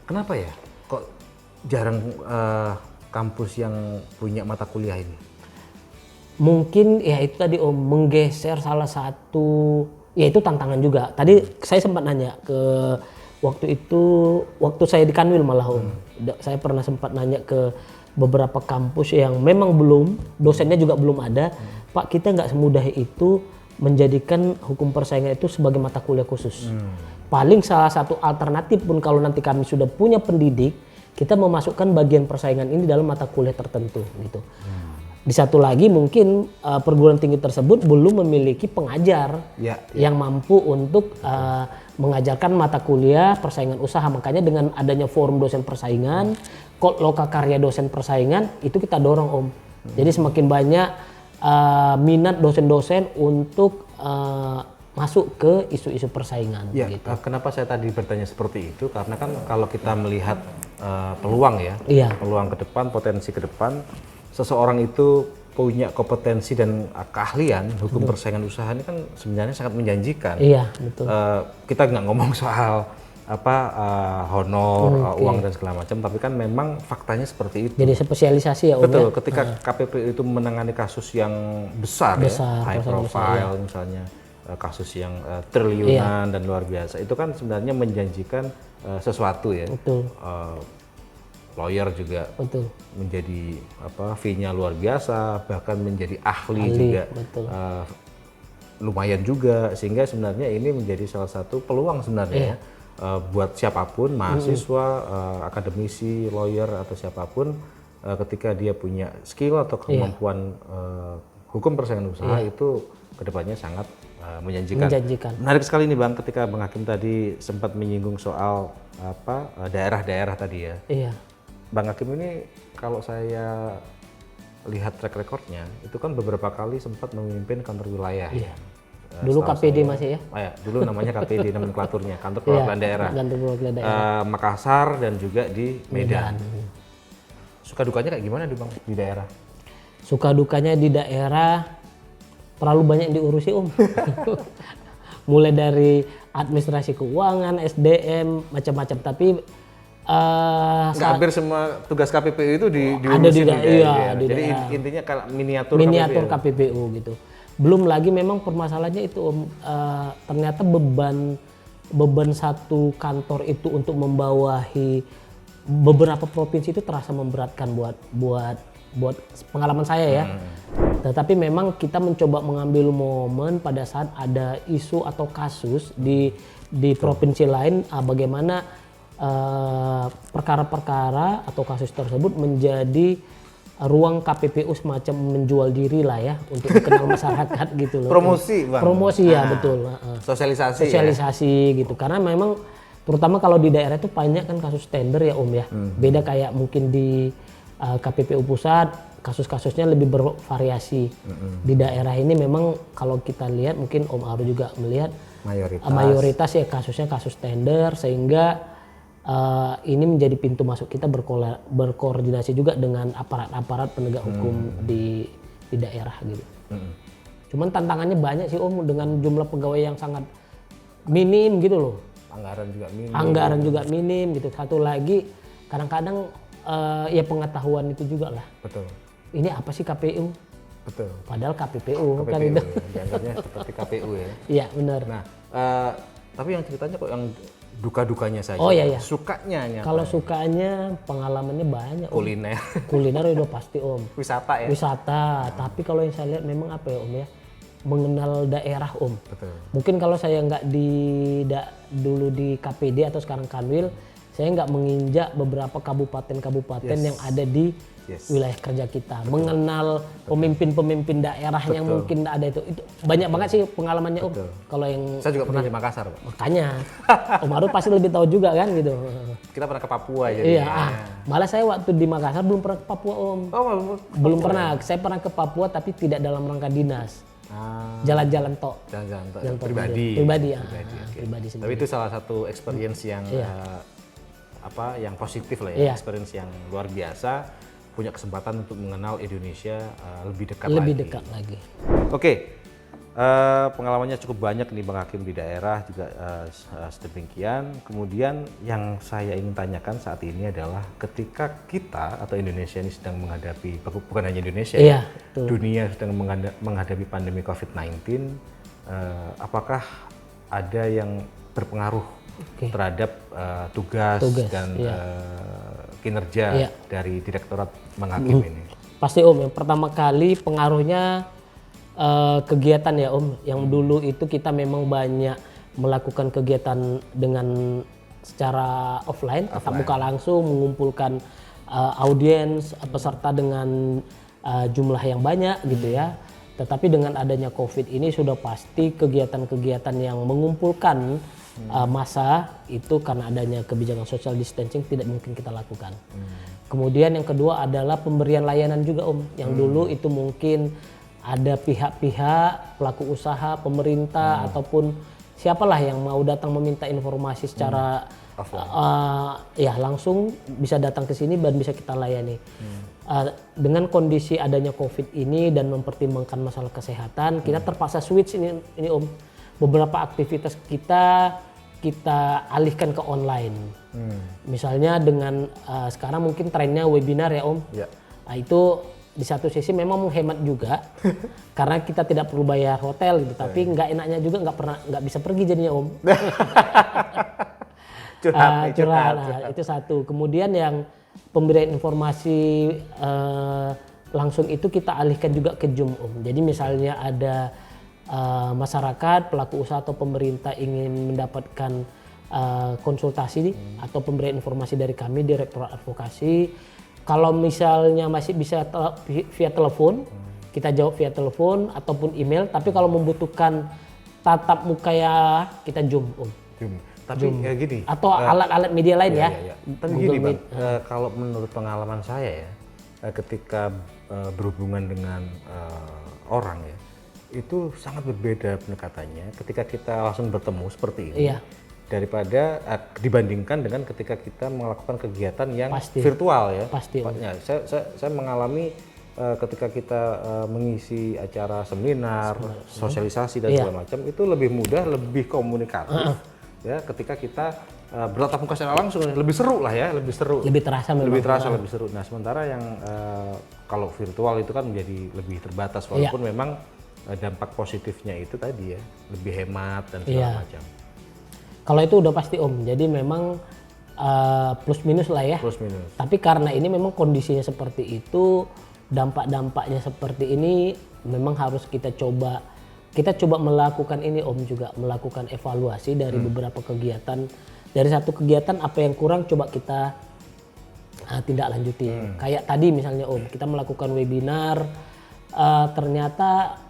Speaker 3: Kenapa ya kok jarang kampus yang punya mata kuliah ini?
Speaker 1: Mungkin ya itu tadi Om, menggeser salah satu, ya itu tantangan juga. Tadi saya sempat nanya ke waktu saya di Kanwil malah Om. Saya pernah sempat nanya ke beberapa kampus yang memang belum, dosennya juga belum ada. Pak, kita nggak semudah itu menjadikan hukum persaingan itu sebagai mata kuliah khusus. Paling salah satu alternatif pun kalau nanti kami sudah punya pendidik, kita memasukkan bagian persaingan ini dalam mata kuliah tertentu gitu. Di satu lagi mungkin perguruan tinggi tersebut belum memiliki pengajar yang mampu untuk mengajarkan mata kuliah persaingan usaha. Makanya dengan adanya forum dosen persaingan, lokal karya dosen persaingan itu kita dorong Om. Jadi semakin banyak minat dosen-dosen untuk masuk ke isu-isu persaingan.
Speaker 3: Ya, gitu. Kenapa saya tadi bertanya seperti itu? Karena kan kalau kita melihat peluang ya, peluang ke depan, potensi ke depan, seseorang itu punya kompetensi dan keahlian hukum persaingan usaha ini kan sebenarnya sangat menjanjikan.
Speaker 1: Iya, betul.
Speaker 3: Kita nggak ngomong soal honor, uang dan segala macam, tapi kan memang faktanya seperti itu.
Speaker 1: Jadi spesialisasi ya Om.
Speaker 3: Betul, ketika KPPU itu menangani kasus yang besar ya, high profile misalnya, kasus yang triliunan dan luar biasa, itu kan sebenarnya menjanjikan sesuatu ya.
Speaker 1: Betul.
Speaker 3: Lawyer juga menjadi fee-nya luar biasa, bahkan menjadi ahli juga lumayan juga, sehingga sebenarnya ini menjadi salah satu peluang sebenarnya ya, buat siapapun, mahasiswa, akademisi, lawyer atau siapapun, ketika dia punya skill atau kemampuan hukum persaingan usaha itu kedepannya sangat menjanjikan. Menarik sekali nih Bang, ketika Bang Hakim tadi sempat menyinggung soal daerah-daerah tadi ya.
Speaker 1: Iya.
Speaker 3: Bang Hakim ini kalau saya lihat track recordnya itu kan beberapa kali sempat memimpin kantor wilayah.
Speaker 1: Iya. Dulu KPD masih ya?
Speaker 3: Dulu namanya KPD nomenklaturnya, kantor perwakilan daerah. Makassar dan juga di Medan. Suka dukanya kayak gimana Bang di daerah?
Speaker 1: Suka dukanya di daerah terlalu banyak diurusi Om. Mulai dari administrasi keuangan, SDM, macam-macam. Tapi
Speaker 3: hampir semua tugas KPPU itu
Speaker 1: ada di
Speaker 3: daerah. Jadi intinya kalau miniatur
Speaker 1: KPPU gitu. Belum lagi memang permasalahannya itu Om, ternyata beban satu kantor itu untuk membawahi beberapa provinsi itu terasa memberatkan buat pengalaman saya ya. Tetapi memang kita mencoba mengambil momen pada saat ada isu atau kasus di provinsi lain, bagaimana perkara-perkara atau kasus tersebut menjadi ruang KPPU semacam menjual diri lah ya untuk dikenal masyarakat gitu loh.
Speaker 3: Promosi, Bang.
Speaker 1: Promosi ya, betul.
Speaker 3: Sosialisasi.
Speaker 1: Sosialisasi gitu. Karena memang terutama kalau di daerah itu banyak kan kasus tender ya Om ya. Beda kayak mungkin di KPPU pusat, kasus-kasusnya lebih bervariasi. Di daerah ini memang kalau kita lihat, mungkin Om Aru juga melihat mayoritas ya kasusnya kasus tender, sehingga ini menjadi pintu masuk kita berkoordinasi juga dengan aparat-aparat penegak hukum di daerah gitu. Cuman tantangannya banyak sih Om, dengan jumlah pegawai yang sangat minim gitu loh. Anggaran juga minim gitu. Satu lagi kadang-kadang ya pengetahuan itu juga lah.
Speaker 3: Betul.
Speaker 1: Ini apa sih KPU?
Speaker 3: Betul.
Speaker 1: Padahal KPPU kan
Speaker 3: KPPU
Speaker 1: itu.
Speaker 3: ya, dianggapnya seperti KPU ya.
Speaker 1: Iya benar.
Speaker 3: Nah, tapi yang ceritanya kok yang duka-dukanya saja.
Speaker 1: Oh iya.
Speaker 3: Sukanya
Speaker 1: Kalau sukanya pengalamannya banyak Om.
Speaker 3: kuliner.
Speaker 1: Kuliner udah pasti Om.
Speaker 3: Wisata ya.
Speaker 1: Wisata. Tapi kalau yang saya lihat memang apa ya Om ya, mengenal daerah Om.
Speaker 3: Betul.
Speaker 1: Mungkin kalau saya nggak dulu di KPD atau sekarang Kanwil, saya nggak menginjak beberapa kabupaten-kabupaten yang ada di wilayah kerja kita. Mengenal pemimpin-pemimpin daerah yang mungkin ada itu banyak banget sih pengalamannya Om. Kalau yang
Speaker 3: Saya juga pernah di Makassar, Pak.
Speaker 1: makanya Om Aru pasti lebih tahu juga kan gitu.
Speaker 3: Kita pernah ke Papua jadi.
Speaker 1: Iya, malah saya waktu di Makassar belum pernah ke Papua Om.
Speaker 3: Oh,
Speaker 1: Belum pernah. Saya pernah ke Papua tapi tidak dalam rangka dinas. Jalan-jalan tok.
Speaker 3: Jalan-jalan pribadi.
Speaker 1: Pribadi ya.
Speaker 3: Oke.
Speaker 1: Pribadi
Speaker 3: Tapi
Speaker 1: sendiri.
Speaker 3: itu salah satu experience yang yang positif lah ya, experience yang luar biasa, punya kesempatan untuk mengenal Indonesia lebih dekat lagi. Oke, pengalamannya cukup banyak nih Bang Hakim di daerah juga sedemikian. Kemudian yang saya ingin tanyakan saat ini adalah ketika kita atau Indonesia ini sedang menghadapi, bukan hanya Indonesia ya, dunia sedang menghadapi pandemi COVID-19, apakah ada yang berpengaruh terhadap tugas dan kinerja dari Direktorat Bang Hakim ini?
Speaker 1: Pasti Om, yang pertama kali pengaruhnya kegiatan ya Om. Yang dulu itu kita memang banyak melakukan kegiatan dengan secara offline, tatap muka langsung, mengumpulkan audiens, peserta dengan jumlah yang banyak gitu ya. Tetapi dengan adanya COVID ini sudah pasti kegiatan-kegiatan yang mengumpulkan massa itu karena adanya kebijakan social distancing tidak mungkin kita lakukan. Kemudian yang kedua adalah pemberian layanan juga Om. Yang dulu itu mungkin ada pihak-pihak pelaku usaha, pemerintah ataupun siapalah yang mau datang meminta informasi secara ya langsung bisa datang ke sini dan bisa kita layani. Dengan kondisi adanya COVID ini dan mempertimbangkan masalah kesehatan, kita terpaksa switch ini Om. Beberapa aktivitas kita alihkan ke online. Misalnya dengan sekarang mungkin trennya webinar ya Om. Nah, itu di satu sisi memang menghemat juga karena kita tidak perlu bayar hotel gitu, tapi nggak enaknya juga nggak bisa pergi jadinya Om. curhat. Itu satu. Kemudian yang pemberian informasi langsung itu kita alihkan juga ke Zoom Om. Jadi misalnya ada masyarakat, pelaku usaha atau pemerintah ingin mendapatkan konsultasi atau pemberian informasi dari kami Direktorat Advokasi, kalau misalnya masih bisa via telepon, kita jawab via telepon ataupun email. Tapi kalau membutuhkan tatap muka ya kita Zoom Om.
Speaker 3: Tapi ya gini.
Speaker 1: Atau alat-alat media lain ya.
Speaker 3: Tapi gini Bang, kalau menurut pengalaman saya ya, ketika berhubungan dengan orang ya, itu sangat berbeda pendekatannya ketika kita langsung bertemu seperti ini daripada dibandingkan dengan ketika kita melakukan kegiatan yang virtual ya.
Speaker 1: Pasti.
Speaker 3: Ya, saya mengalami ketika kita mengisi acara seminar, sosialisasi dan segala macam itu lebih mudah, lebih komunikatif ya ketika kita bertatap muka secara langsung, lebih seru lah ya, lebih seru.
Speaker 1: Lebih terasa memang.
Speaker 3: Lebih seru. Nah, sementara yang kalau virtual itu kan menjadi lebih terbatas walaupun memang dampak positifnya itu tadi ya, lebih hemat dan segala macam.
Speaker 1: Kalau itu udah pasti Om, jadi memang plus minus lah ya.
Speaker 3: Plus minus.
Speaker 1: Tapi karena ini memang kondisinya seperti itu, dampak-dampaknya seperti ini, memang harus kita coba melakukan ini Om, juga melakukan evaluasi dari beberapa kegiatan. Dari satu kegiatan apa yang kurang coba kita tindak lanjuti. Kayak tadi misalnya Om, kita melakukan webinar, ternyata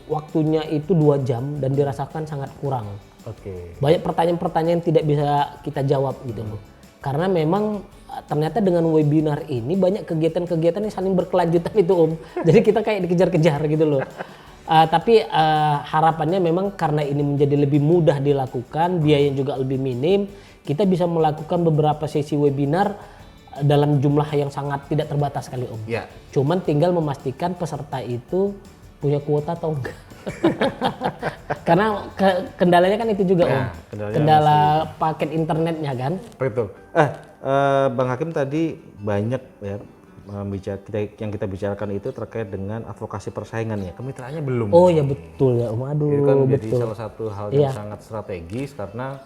Speaker 1: waktunya itu 2 jam dan dirasakan sangat kurang.
Speaker 3: Oke.
Speaker 1: Banyak pertanyaan-pertanyaan yang tidak bisa kita jawab gitu loh. Karena memang ternyata dengan webinar ini banyak kegiatan-kegiatan yang saling berkelanjutan itu Om. Jadi kita kayak dikejar-kejar gitu loh. Tapi harapannya memang karena ini menjadi lebih mudah dilakukan, biayanya juga lebih minim, kita bisa melakukan beberapa sesi webinar dalam jumlah yang sangat tidak terbatas kali Om.
Speaker 3: Ya.
Speaker 1: Cuman tinggal memastikan peserta itu punya kuota atau enggak. Karena kendalanya kan itu juga Om. Kendala paket internetnya kan.
Speaker 3: Betul. Bang Hakim tadi banyak ya yang kita bicarakan itu terkait dengan advokasi persaingan ya. Kemitraannya belum.
Speaker 1: Oh ya betul ya Om. Aduh,
Speaker 3: itu kan menjadi
Speaker 1: betul.
Speaker 3: salah satu hal yang sangat strategis karena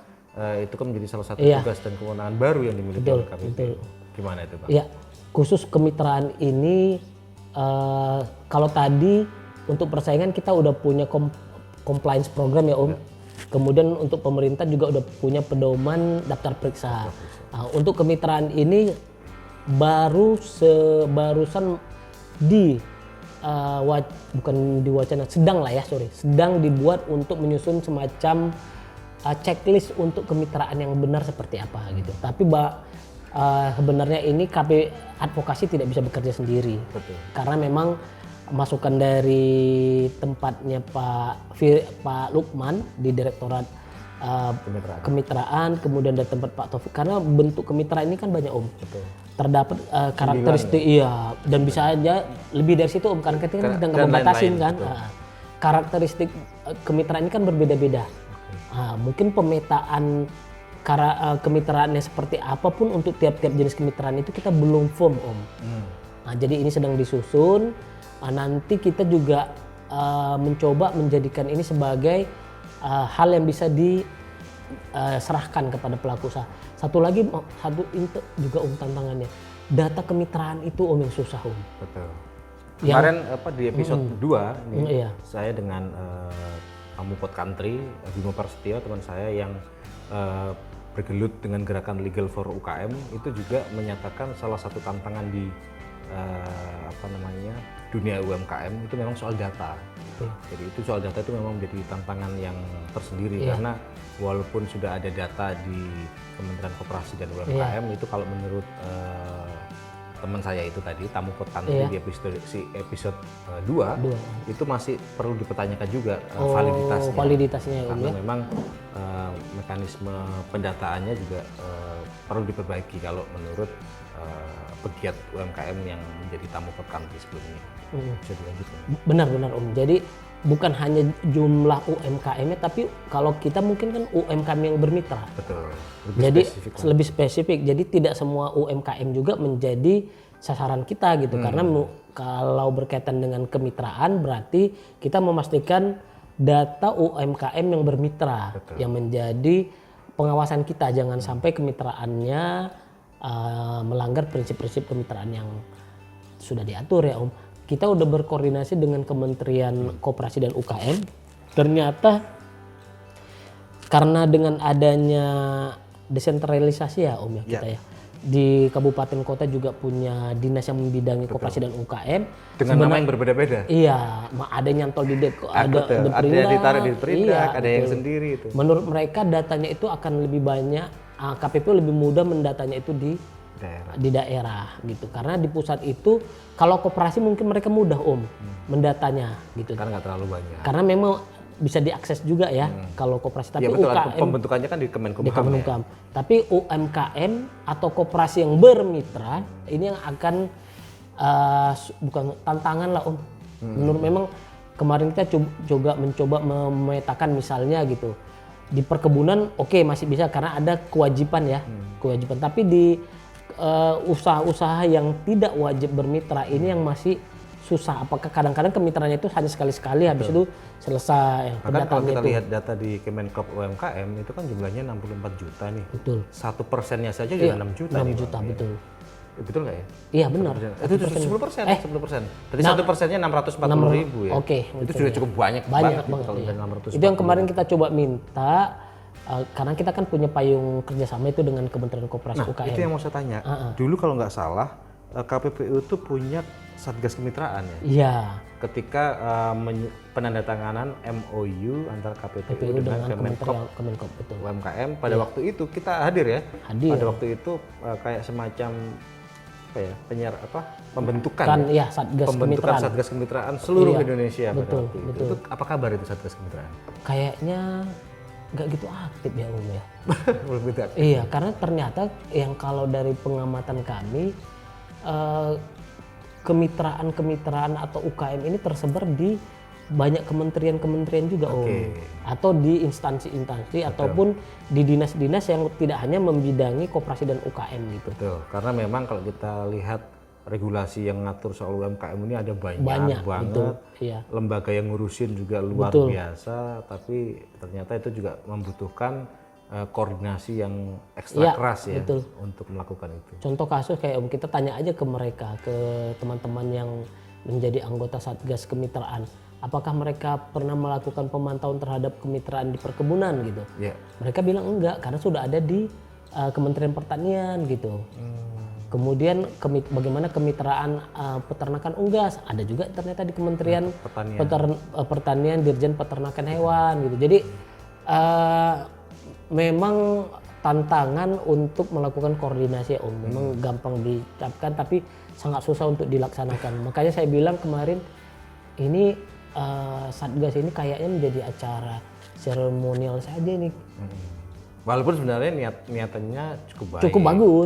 Speaker 3: itu kan menjadi salah satu tugas dan kewenangan baru yang dimiliki oleh KPPU. Gimana itu Bang?
Speaker 1: Ya, khusus kemitraan ini kalau tadi untuk persaingan kita udah punya compliance program ya Om. Kemudian untuk pemerintah juga udah punya pedoman daftar periksa. Nah, untuk kemitraan ini barusan sedang dibuat untuk menyusun semacam checklist untuk kemitraan yang benar seperti apa gitu. Tapi sebenarnya ini KP advokasi tidak bisa bekerja sendiri.
Speaker 3: Betul.
Speaker 1: Karena memang masukan dari tempatnya Pak Lukman di Direktorat Kemitraan, kemudian dari tempat Pak Taufik, karena bentuk kemitraan ini kan banyak Om. Betul. Terdapat karakteristik dan bisa aja lebih dari situ Om, karena kita kan nggak membatasin kan. Karakteristik kemitraan ini kan berbeda-beda. Mungkin pemetaan kemitraannya seperti apapun untuk tiap-tiap jenis kemitraan itu kita belum firm Om. Jadi ini sedang disusun. Nanti kita juga mencoba menjadikan ini sebagai hal yang bisa diserahkan kepada pelaku usaha. Satu juga Om tantangannya, data kemitraan itu Om yang susah Om. Betul.
Speaker 3: Kemarin di episode 2 nih, saya dengan tamu Pod Country, Bimo Prasetyo, teman saya yang bergelut dengan gerakan Legal for UKM, itu juga menyatakan salah satu tantangan di dunia UMKM itu memang soal data. Jadi itu soal data itu memang menjadi tantangan yang tersendiri karena walaupun sudah ada data di Kementerian Koperasi dan UMKM itu kalau menurut teman saya itu tadi tamu Pod Country di episode 2 itu masih perlu dipertanyakan juga validitasnya karena memang mekanisme pendataannya juga perlu diperbaiki kalau menurut pegiat UMKM yang menjadi tamu Pod Country sebelumnya. Bisa dilanjutkan. Benar
Speaker 1: Om. Jadi bukan hanya jumlah UMKM-nya, tapi kalau kita mungkin kan UMKM yang bermitra.
Speaker 3: Betul.
Speaker 1: Lebih spesifik. Jadi tidak semua UMKM juga menjadi sasaran kita gitu. Karena kalau berkaitan dengan kemitraan berarti kita memastikan data UMKM yang bermitra. Betul. Yang menjadi pengawasan kita. Jangan sampai kemitraannya melanggar prinsip-prinsip kemitraan yang sudah diatur ya Om. Kita udah berkoordinasi dengan Kementerian Koperasi dan UKM. Ternyata karena dengan adanya desentralisasi ya Om kita ya. Di kabupaten kota juga punya dinas yang membidangi koperasi dan UKM.
Speaker 3: Dengan nama yang berbeda-beda.
Speaker 1: Iya, ada nyantol di
Speaker 3: ada yang ditaruh di Perindak, ada yang sendiri itu.
Speaker 1: Menurut mereka datanya itu akan lebih banyak, KPPU lebih mudah mendatanya itu di daerah gitu. Karena di pusat itu kalau koperasi mungkin mereka mudah Om mendatanya gitu.
Speaker 3: Karena nggak terlalu banyak.
Speaker 1: Karena memang bisa diakses juga ya kalau koperasi. Tapi
Speaker 3: betul,
Speaker 1: UKM
Speaker 3: pembentukannya kan di Kemenkumham. Ya.
Speaker 1: Tapi UMKM atau koperasi yang bermitra ini yang akan bukan tantangan lah Om. Menurut memang kemarin kita juga mencoba memetakan misalnya gitu. Di perkebunan masih bisa karena ada kewajiban ya. Kewajiban. Tapi di usaha-usaha yang tidak wajib bermitra ini yang masih susah. Apakah kadang-kadang kemitraannya itu hanya sekali-sekali habis itu selesai.
Speaker 3: Bahkan kalau kita lihat data di Kemenkop UMKM itu kan jumlahnya 64 juta nih.
Speaker 1: Betul.
Speaker 3: 1%-nya saja juga 6 juta.
Speaker 1: 6 juta betul.
Speaker 3: Betul nggak ya?
Speaker 1: Iya benar.
Speaker 3: Itu 10%. Jadi 1%-nya 640.000 ya.
Speaker 1: Oke.
Speaker 3: Itu sudah cukup banget
Speaker 1: banget.
Speaker 3: kalau
Speaker 1: Itu yang kemarin kita coba minta karena kita kan punya payung kerjasama itu dengan Kementerian Koperasi UKM.
Speaker 3: Itu yang mau saya tanya. Dulu kalau nggak salah KPPU itu punya Satgas Kemitraan ya.
Speaker 1: Iya.
Speaker 3: Ketika penandatanganan MOU antara KPPU
Speaker 1: PPU
Speaker 3: dengan
Speaker 1: Kemenkop betul.
Speaker 3: UMKM pada waktu itu kita hadir ya.
Speaker 1: Hadir.
Speaker 3: Pada waktu itu kayak semacam pembentukan
Speaker 1: Satgas
Speaker 3: Satgas Kemitraan seluruh
Speaker 1: Iya,
Speaker 3: Indonesia pada
Speaker 1: betul,
Speaker 3: waktu itu.
Speaker 1: betul.
Speaker 3: Itu apa kabar itu Satgas Kemitraan?
Speaker 1: Kayaknya nggak gitu aktif ya Om ya.
Speaker 3: Belum gitu.
Speaker 1: Iya, karena ternyata yang kalau dari pengamatan kami kemitraan atau UKM ini tersebar di banyak kementerian juga Om. Atau di instansi-instansi ataupun di dinas-dinas yang tidak hanya membidangi koperasi dan UKM gitu.
Speaker 3: Betul, karena memang kalau kita lihat regulasi yang ngatur soal UMKM ini ada banyak banget.
Speaker 1: betul, iya.
Speaker 3: Lembaga yang ngurusin juga luar biasa, tapi ternyata itu juga membutuhkan koordinasi yang ekstra keras ya
Speaker 1: betul.
Speaker 3: untuk melakukan itu.
Speaker 1: Contoh kasus kayak Om, kita tanya aja ke mereka, ke teman-teman yang menjadi anggota Satgas Kemitraan, apakah mereka pernah melakukan pemantauan terhadap kemitraan di perkebunan gitu?
Speaker 3: Ya.
Speaker 1: Mereka bilang enggak, karena sudah ada di Kementerian Pertanian gitu. Kemudian bagaimana kemitraan peternakan unggas, ada juga ternyata di Kementerian Pertanian, Dirjen Peternakan Hewan gitu. Jadi memang tantangan untuk melakukan koordinasi Om. Memang gampang diucapkan tapi sangat susah untuk dilaksanakan. Makanya saya bilang kemarin ini Satgas ini kayaknya menjadi acara seremonial saja nih.
Speaker 3: Walaupun sebenarnya niatannya cukup baik.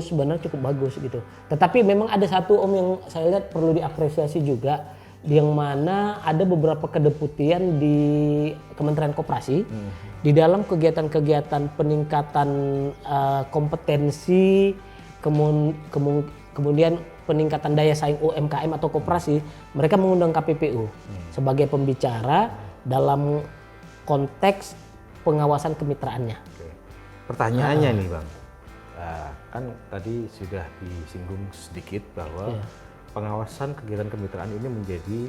Speaker 1: Sebenarnya cukup bagus gitu. Tetapi memang ada satu Om yang saya lihat perlu diapresiasi juga, yang mana ada beberapa kedeputian di Kementerian Koperasi di dalam kegiatan-kegiatan peningkatan kompetensi, kemudian peningkatan daya saing UMKM atau koperasi, mereka mengundang KPPU sebagai pembicara dalam konteks pengawasan kemitraannya.
Speaker 3: Pertanyaannya nih Bang, kan tadi sudah disinggung sedikit bahwa pengawasan kegiatan kemitraan ini menjadi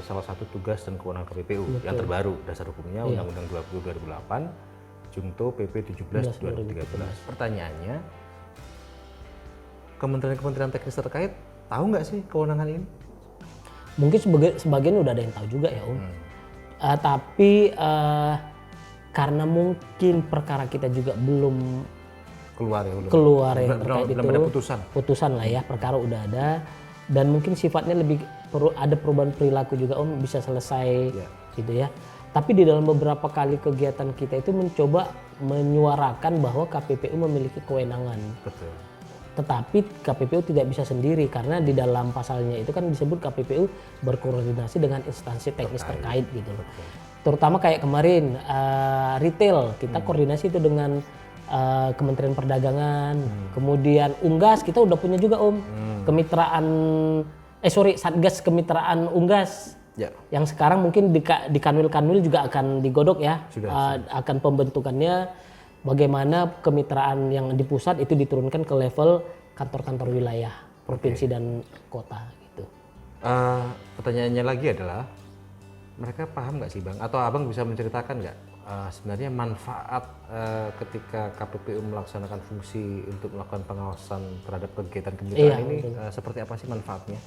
Speaker 3: salah satu tugas dan kewenangan KPPU yang terbaru, dasar hukumnya Undang-Undang 20 2008, Jungto PP 17 2013. Pertanyaannya, kementerian-kementerian teknis terkait tahu nggak sih kewenangan ini?
Speaker 1: Mungkin sebagian udah ada yang tahu juga ya Om. Tapi karena mungkin perkara kita juga belum keluar ya terkait itu.
Speaker 3: Belum ada putusan
Speaker 1: lah ya, perkara udah ada. Dan mungkin sifatnya lebih perlu ada perubahan perilaku juga Om, bisa selesai gitu ya. Tapi di dalam beberapa kali kegiatan kita itu mencoba menyuarakan bahwa KPPU memiliki kewenangan.
Speaker 3: Betul.
Speaker 1: Tetapi KPPU tidak bisa sendiri karena di dalam pasalnya itu kan disebut KPPU berkoordinasi dengan instansi teknis terkait gitu loh. Terutama kayak kemarin retail kita koordinasi itu dengan Kementerian Perdagangan, kemudian Unggas kita udah punya juga Om, kemitraan Satgas Kemitraan Unggas. Yang sekarang mungkin di Kanwil juga akan digodok ya. Akan pembentukannya bagaimana kemitraan yang di pusat itu diturunkan ke level kantor-kantor wilayah, provinsi dan kota gitu.
Speaker 3: Pertanyaannya lagi adalah, mereka paham nggak sih Bang? Atau Abang bisa menceritakan nggak sebenarnya manfaat ketika KPPU melaksanakan fungsi untuk melakukan pengawasan terhadap kegiatan kemitraan ini seperti apa sih manfaatnya?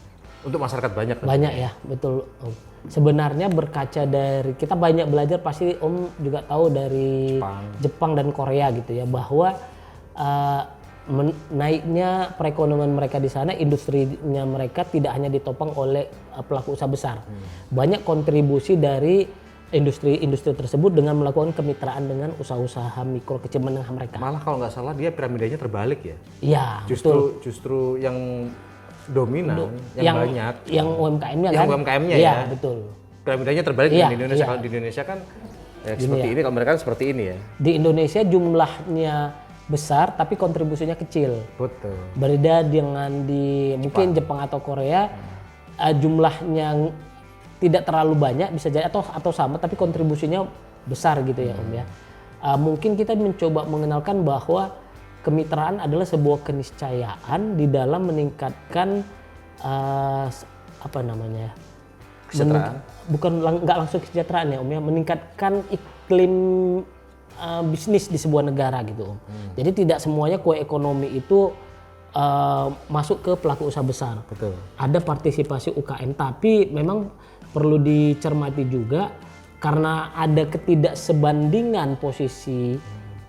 Speaker 3: Untuk masyarakat banyak
Speaker 1: ya, betul Om. Sebenarnya berkaca dari, kita banyak belajar pasti Om juga tahu dari Jepang dan Korea gitu ya, bahwa naiknya perekonomian mereka di sana, industrinya mereka tidak hanya ditopang oleh pelaku usaha besar. Banyak kontribusi dari industri tersebut dengan melakukan kemitraan dengan usaha-usaha mikro kecil menengah mereka.
Speaker 3: Malah kalau nggak salah dia piramidanya terbalik ya?
Speaker 1: Iya,
Speaker 3: Justru yang dominan, yang banyak.
Speaker 1: Yang UMKM-nya kan?
Speaker 3: Yang UMKM-nya
Speaker 1: ya? Betul.
Speaker 3: Piramidanya terbalik di Indonesia. Kalau di Indonesia kan seperti ini, kalau mereka kan seperti ini ya? Di
Speaker 1: Indonesia jumlahnya besar tapi kontribusinya kecil.
Speaker 3: Betul.
Speaker 1: Berbeda dengan mungkin Jepang atau Korea, jumlahnya tidak terlalu banyak bisa jadi atau sama tapi kontribusinya besar gitu ya Om ya. Mungkin kita mencoba mengenalkan bahwa kemitraan adalah sebuah keniscayaan di dalam meningkatkan
Speaker 3: kesejahteraan.
Speaker 1: Nggak langsung kesejahteraan ya Om ya, meningkatkan iklim bisnis di sebuah negara gitu Om. Jadi tidak semuanya kue ekonomi itu masuk ke pelaku usaha besar.
Speaker 3: Betul.
Speaker 1: Ada partisipasi UKM, tapi memang perlu dicermati juga karena ada ketidaksebandingan posisi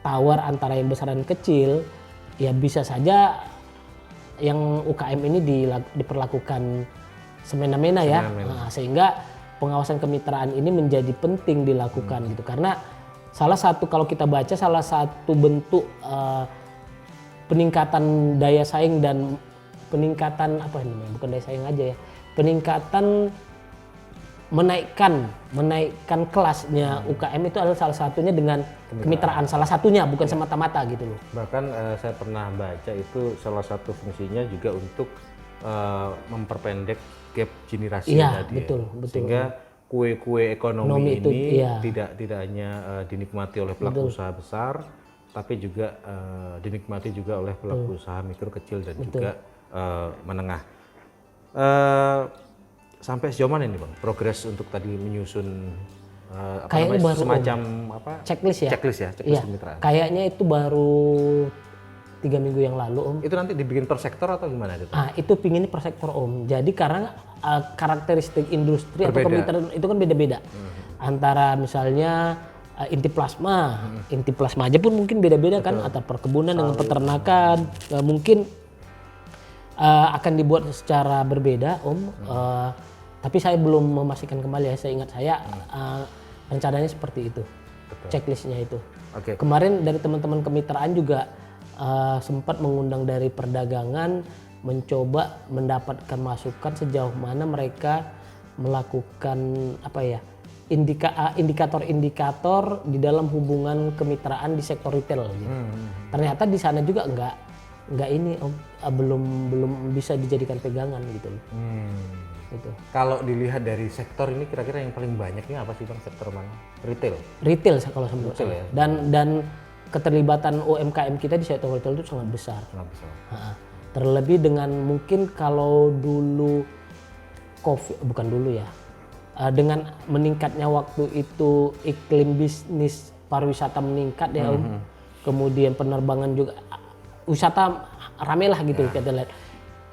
Speaker 1: tawar antara yang besar dan kecil, ya bisa saja yang UKM ini diperlakukan semena-mena ya. Nah, sehingga pengawasan kemitraan ini menjadi penting dilakukan gitu, karena salah satu kalau kita baca salah satu bentuk peningkatan daya saing dan peningkatan apa ini bukan daya saing aja ya, peningkatan menaikkan kelasnya UKM itu adalah salah satunya dengan kemitraan, salah satunya bukan semata-mata gitu loh.
Speaker 3: Bahkan saya pernah baca itu salah satu fungsinya juga untuk memperpendek gap generasi
Speaker 1: Iya,
Speaker 3: tadi
Speaker 1: betul.
Speaker 3: Sehingga kue-kue ekonomi
Speaker 1: Itu,
Speaker 3: ini
Speaker 1: iya.
Speaker 3: tidak hanya dinikmati oleh pelaku usaha besar, tapi juga dinikmati juga oleh pelaku usaha mikro, kecil dan juga menengah. Sampai sejauh mana ini Bang progres untuk tadi menyusun
Speaker 1: Kayaknya baru
Speaker 3: semacam
Speaker 1: checklist ya.
Speaker 3: checklist
Speaker 1: Iya,
Speaker 3: kemitraan.
Speaker 1: kayaknya itu baru 3 minggu yang lalu Om.
Speaker 3: Itu nanti dibikin per sektor atau gimana gitu?
Speaker 1: Itu pinginnya per sektor Om. Jadi karena karakteristik industri atau
Speaker 3: Berbeda.
Speaker 1: kemitraan itu kan beda-beda. Antara misalnya inti plasma aja pun mungkin beda-beda kan, antara perkebunan dengan peternakan. Mungkin akan dibuat secara berbeda Om. Tapi saya belum memastikan kembali ya. Seingat saya rencananya seperti itu. Checklistnya itu.
Speaker 3: Oke.
Speaker 1: Kemarin dari teman-teman kemitraan juga sempat mengundang dari perdagangan, mencoba mendapatkan masukan sejauh mana mereka melakukan indikator-indikator di dalam hubungan kemitraan di sektor retail. Gitu. Ternyata di sana juga nggak ini Om, belum bisa dijadikan pegangan gitu loh. Gitu.
Speaker 3: Kalau dilihat dari sektor ini kira-kira yang paling banyaknya apa sih Bang, sektor mana? Retail.
Speaker 1: Retail kalau menurut
Speaker 3: Retail
Speaker 1: saya.
Speaker 3: ya?
Speaker 1: Dan keterlibatan UMKM kita di sektor retail itu sangat besar.
Speaker 3: Kenapa salah?
Speaker 1: Terlebih dengan mungkin kalau dulu bukan dulu ya, dengan meningkatnya waktu itu iklim bisnis pariwisata meningkat ya Om. Kemudian penerbangan juga, wisata rame lah gitu kita lihat.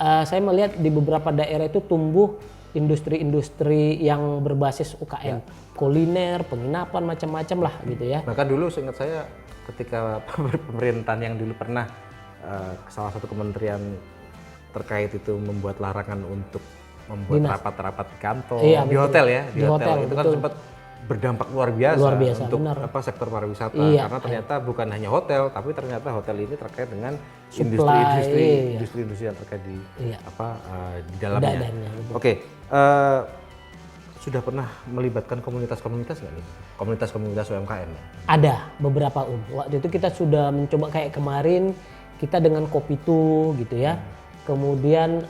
Speaker 1: Saya melihat di beberapa daerah itu tumbuh industri-industri yang berbasis UKM, kuliner, penginapan macam-macam lah gitu ya.
Speaker 3: Bahkan dulu seingat saya ketika pemerintahan yang dulu pernah salah satu kementerian terkait itu membuat larangan untuk membuat rapat-rapat di kantor,
Speaker 1: Iya,
Speaker 3: di hotel ya,
Speaker 1: Di hotel,
Speaker 3: itu kan
Speaker 1: betul.
Speaker 3: sempat berdampak luar biasa, untuk
Speaker 1: benar.
Speaker 3: sektor pariwisata,
Speaker 1: Iya,
Speaker 3: karena ternyata bukan hanya hotel, tapi ternyata hotel ini terkait dengan
Speaker 1: Supply,
Speaker 3: industri-industri yang terkait di
Speaker 1: Iya.
Speaker 3: di dalamnya.
Speaker 1: Dalamnya, betul.
Speaker 3: Oke, sudah pernah melibatkan komunitas-komunitas nggak nih? Komunitas-komunitas UMKM?
Speaker 1: Ada beberapa Om. Waktu itu kita sudah mencoba kayak kemarin kita dengan Kopitu gitu ya. Kemudian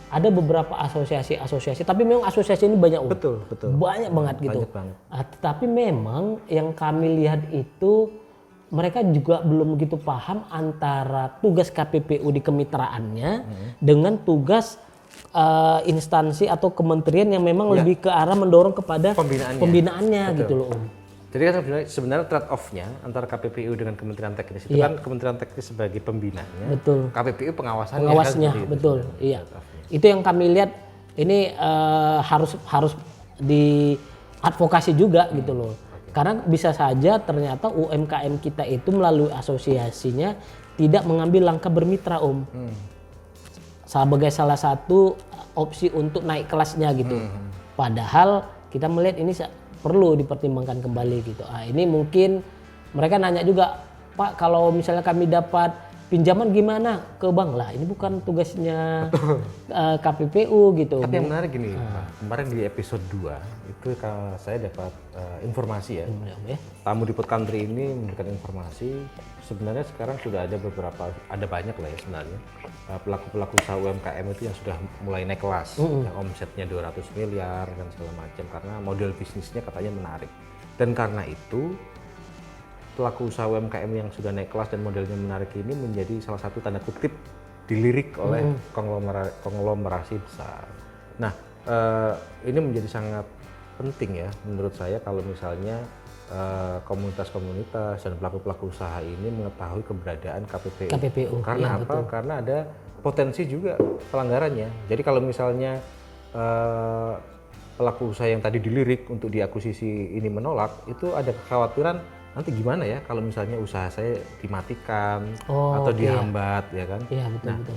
Speaker 1: ada beberapa asosiasi-asosiasi, tapi memang asosiasi ini banyak Om.
Speaker 3: Betul.
Speaker 1: Banyak banget gitu.
Speaker 3: Banyak banget.
Speaker 1: Tetapi memang yang kami lihat itu mereka juga belum begitu paham antara tugas KPPU di kemitraannya dengan tugas instansi atau kementerian yang memang lebih ke arah mendorong kepada pembinaannya gitu loh Om.
Speaker 3: Jadi kan sebenarnya trade off-nya antara KPPU dengan Kementerian Teknis itu kan Kementerian Teknis sebagai pembinanya,
Speaker 1: Betul.
Speaker 3: KPPU pengawasnya.
Speaker 1: Betul. Iya. Itu yang kami lihat ini harus diadvokasi juga gitu loh. Karena bisa saja ternyata UMKM kita itu melalui asosiasinya tidak mengambil langkah bermitra Om. Sebagai salah satu opsi untuk naik kelasnya gitu. Padahal kita melihat ini perlu dipertimbangkan kembali gitu. Ini mungkin mereka nanya juga, Pak kalau misalnya kami dapat pinjaman gimana ke bank lah? Ini bukan tugasnya KPPU gitu.
Speaker 3: Tapi yang menarik gini, Pak. Kemarin di episode 2 itu saya dapat informasi ya. Tamu di Pod Country ini memberikan informasi. Sebenarnya sekarang sudah ada banyak lah ya sebenarnya pelaku-pelaku usaha UMKM itu yang sudah mulai naik kelas, yang omsetnya 200 miliar dan segala macam karena model bisnisnya katanya menarik. Dan karena itu pelaku usaha UMKM yang sudah naik kelas dan modelnya menarik ini menjadi salah satu tanda kutip dilirik oleh konglomerasi besar. Nah, ini menjadi sangat penting ya menurut saya kalau misalnya komunitas-komunitas dan pelaku-pelaku usaha ini mengetahui keberadaan KPPU.
Speaker 1: KPPU,
Speaker 3: Karena
Speaker 1: iya,
Speaker 3: apa? Karena ada potensi juga pelanggarannya. Jadi kalau misalnya pelaku usaha yang tadi dilirik untuk diakuisisi ini menolak, itu ada kekhawatiran nanti gimana ya kalau misalnya usaha saya dimatikan atau dihambat, ya kan?
Speaker 1: Iya, betul.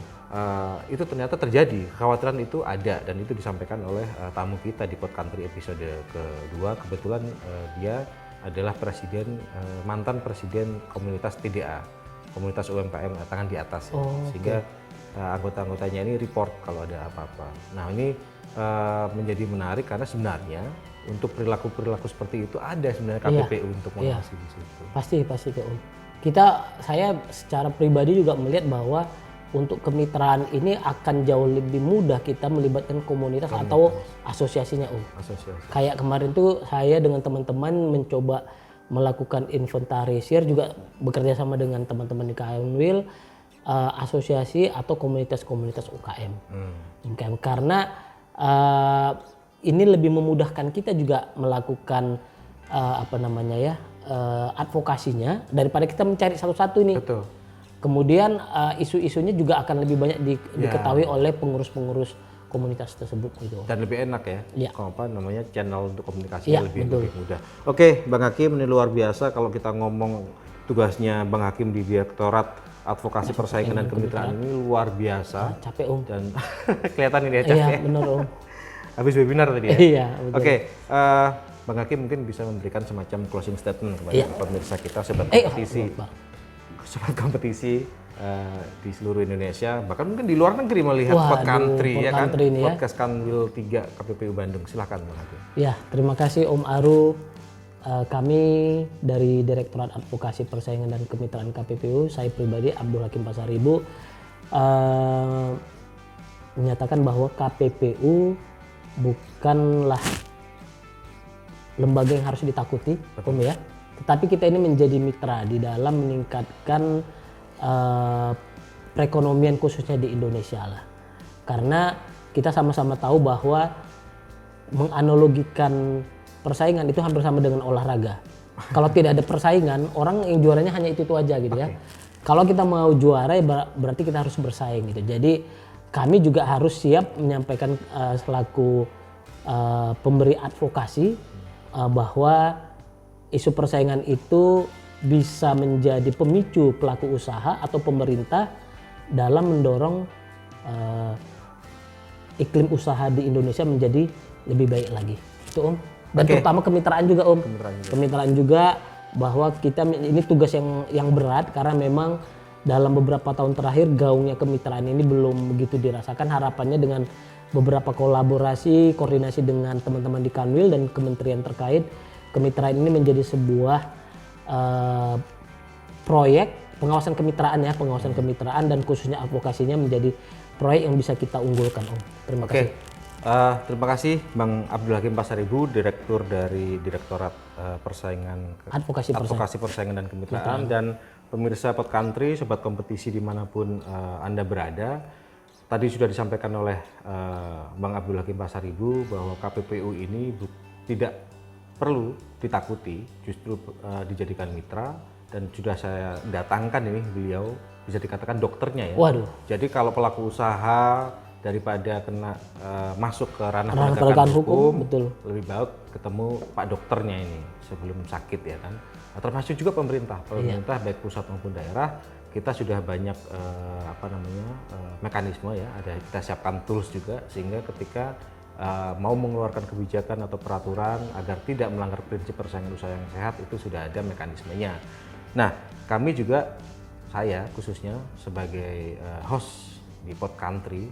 Speaker 3: Itu ternyata terjadi, kekhawatiran itu ada dan itu disampaikan oleh tamu kita di Pod Country episode kedua. Kebetulan dia adalah mantan presiden komunitas TDA, komunitas UMKM tangan di atas, ya. Sehingga anggota-anggotanya ini report kalau ada apa-apa. Nah ini menjadi menarik karena sebenarnya untuk perilaku-perilaku seperti itu ada sebenarnya KPPU untuk mengawasi di situ.
Speaker 1: Pasti Kak Om. Saya secara pribadi juga melihat bahwa untuk kemitraan ini akan jauh lebih mudah kita melibatkan komunitas atau asosiasinya Om.
Speaker 3: Asosiasi.
Speaker 1: Kayak kemarin tuh saya dengan teman-teman mencoba melakukan inventarisir, juga bekerja sama dengan teman-teman di Kanwil, asosiasi atau komunitas-komunitas UKM. Karena ini lebih memudahkan kita juga melakukan advokasinya daripada kita mencari satu-satu nih.
Speaker 3: Betul.
Speaker 1: Kemudian isu-isunya juga akan lebih banyak diketahui oleh pengurus-pengurus komunitas tersebut gitu.
Speaker 3: Dan lebih enak ya, channel untuk komunikasinya lebih mudah. Oke, Bang Hakim, ini luar biasa kalau kita ngomong tugasnya Bang Hakim di Direktorat Advokasi Persaingan dan Kemitraan ini luar biasa.
Speaker 1: Capek Om.
Speaker 3: Dan kelihatan ini ya capek.
Speaker 1: Iya benar Om.
Speaker 3: Habis webinar tadi ya?
Speaker 1: Iya betul.
Speaker 3: Oke, Bang Hakim mungkin bisa memberikan semacam closing statement kepada pemirsa kita, sobat kompetisi di seluruh Indonesia, bahkan mungkin di luar negeri melihat Pod Country ya kan, podcast Kanwil 3 KPPU Bandung. Silakan Bang Hakim. Ya,
Speaker 1: terima kasih Om Aru. Kami dari Direktorat Advokasi Persaingan dan Kemitraan KPPU, saya pribadi Abdul Hakim Pasaribu, menyatakan bahwa KPPU bukanlah lembaga yang harus ditakuti, Om ya. Tetapi kita ini menjadi mitra di dalam meningkatkan perekonomian khususnya di Indonesia lah. Karena kita sama-sama tahu bahwa menganalogikan persaingan itu hampir sama dengan olahraga. Kalau tidak ada persaingan, orang yang juaranya hanya itu aja gitu ya. Kalau kita mau juara ya berarti kita harus bersaing gitu. Jadi kami juga harus siap menyampaikan selaku pemberi advokasi bahwa isu persaingan itu bisa menjadi pemicu pelaku usaha atau pemerintah dalam mendorong iklim usaha di Indonesia menjadi lebih baik lagi. Itu Om. Dan terutama kemitraan juga Om. Kemitraan juga bahwa kita ini tugas yang berat karena memang dalam beberapa tahun terakhir gaungnya kemitraan ini belum begitu dirasakan. Harapannya dengan beberapa kolaborasi, koordinasi dengan teman-teman di Kanwil dan kementerian terkait, kemitraan ini menjadi sebuah proyek pengawasan kemitraan dan khususnya advokasinya menjadi proyek yang bisa kita unggulkan Om. Terima kasih.
Speaker 3: Terima kasih Bang Abdul Hakim Pasaribu, Direktur dari Direktorat Advokasi Persaingan dan Kemitraan, dan pemirsa Pod Country, sobat kompetisi dimanapun Anda berada. Tadi sudah disampaikan oleh Bang Abdul Hakim Pasaribu bahwa KPPU ini tidak perlu ditakuti, justru dijadikan mitra, dan sudah saya datangkan ini beliau bisa dikatakan dokternya ya.
Speaker 1: Waduh.
Speaker 3: Jadi kalau pelaku usaha daripada kena masuk ke ranah penegakan hukum,
Speaker 1: betul.
Speaker 3: Lebih baik ketemu Pak dokternya ini sebelum sakit ya kan. Nah, termasuk juga pemerintah baik pusat maupun daerah, kita sudah banyak mekanisme ya, ada kita siapkan tools juga sehingga ketika mau mengeluarkan kebijakan atau peraturan agar tidak melanggar prinsip persaingan usaha yang sehat, itu sudah ada mekanismenya. Nah, kami juga, saya khususnya sebagai host di Pod Country,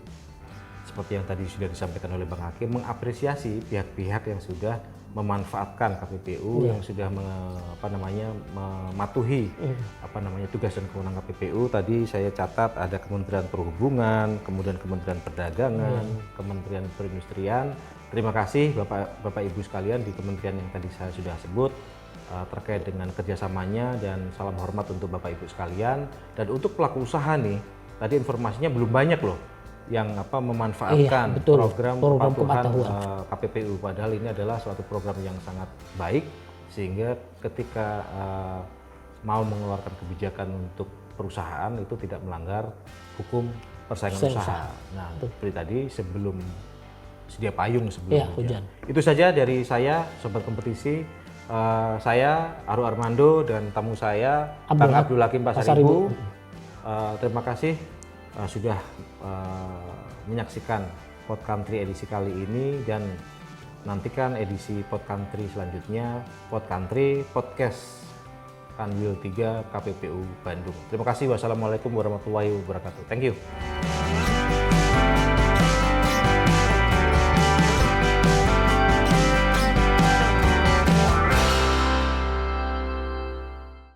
Speaker 3: seperti yang tadi sudah disampaikan oleh Bang Hakim, mengapresiasi pihak-pihak yang sudah memanfaatkan KPPU, yang sudah mematuhi tugas dan kewenangan KPPU. Tadi saya catat ada Kementerian Perhubungan, kemudian Kementerian Perdagangan, Kementerian Perindustrian. Terima kasih Bapak Ibu sekalian di kementerian yang tadi saya sudah sebut terkait dengan kerjasamanya, dan salam hormat untuk Bapak Ibu sekalian. Dan untuk pelaku usaha nih, tadi informasinya belum banyak loh yang memanfaatkan program kepatuhan KPPU, padahal ini adalah suatu program yang sangat baik sehingga ketika mau mengeluarkan kebijakan untuk perusahaan itu tidak melanggar hukum persaingan usaha. Nah, seperti tadi sebelum sedia payung sebelum hujan. Itu saja dari saya, Sobat Kompetisi. Saya Aru Armando dan tamu saya Bang Abdul Hakim Pasaribu. Terima kasih sudah menyaksikan Pod Country edisi kali ini, dan nantikan edisi Pod Country selanjutnya, Pod Country Podcast Kanwil 3 KPPU Bandung. Terima kasih. Wassalamualaikum warahmatullahi wabarakatuh. Thank you.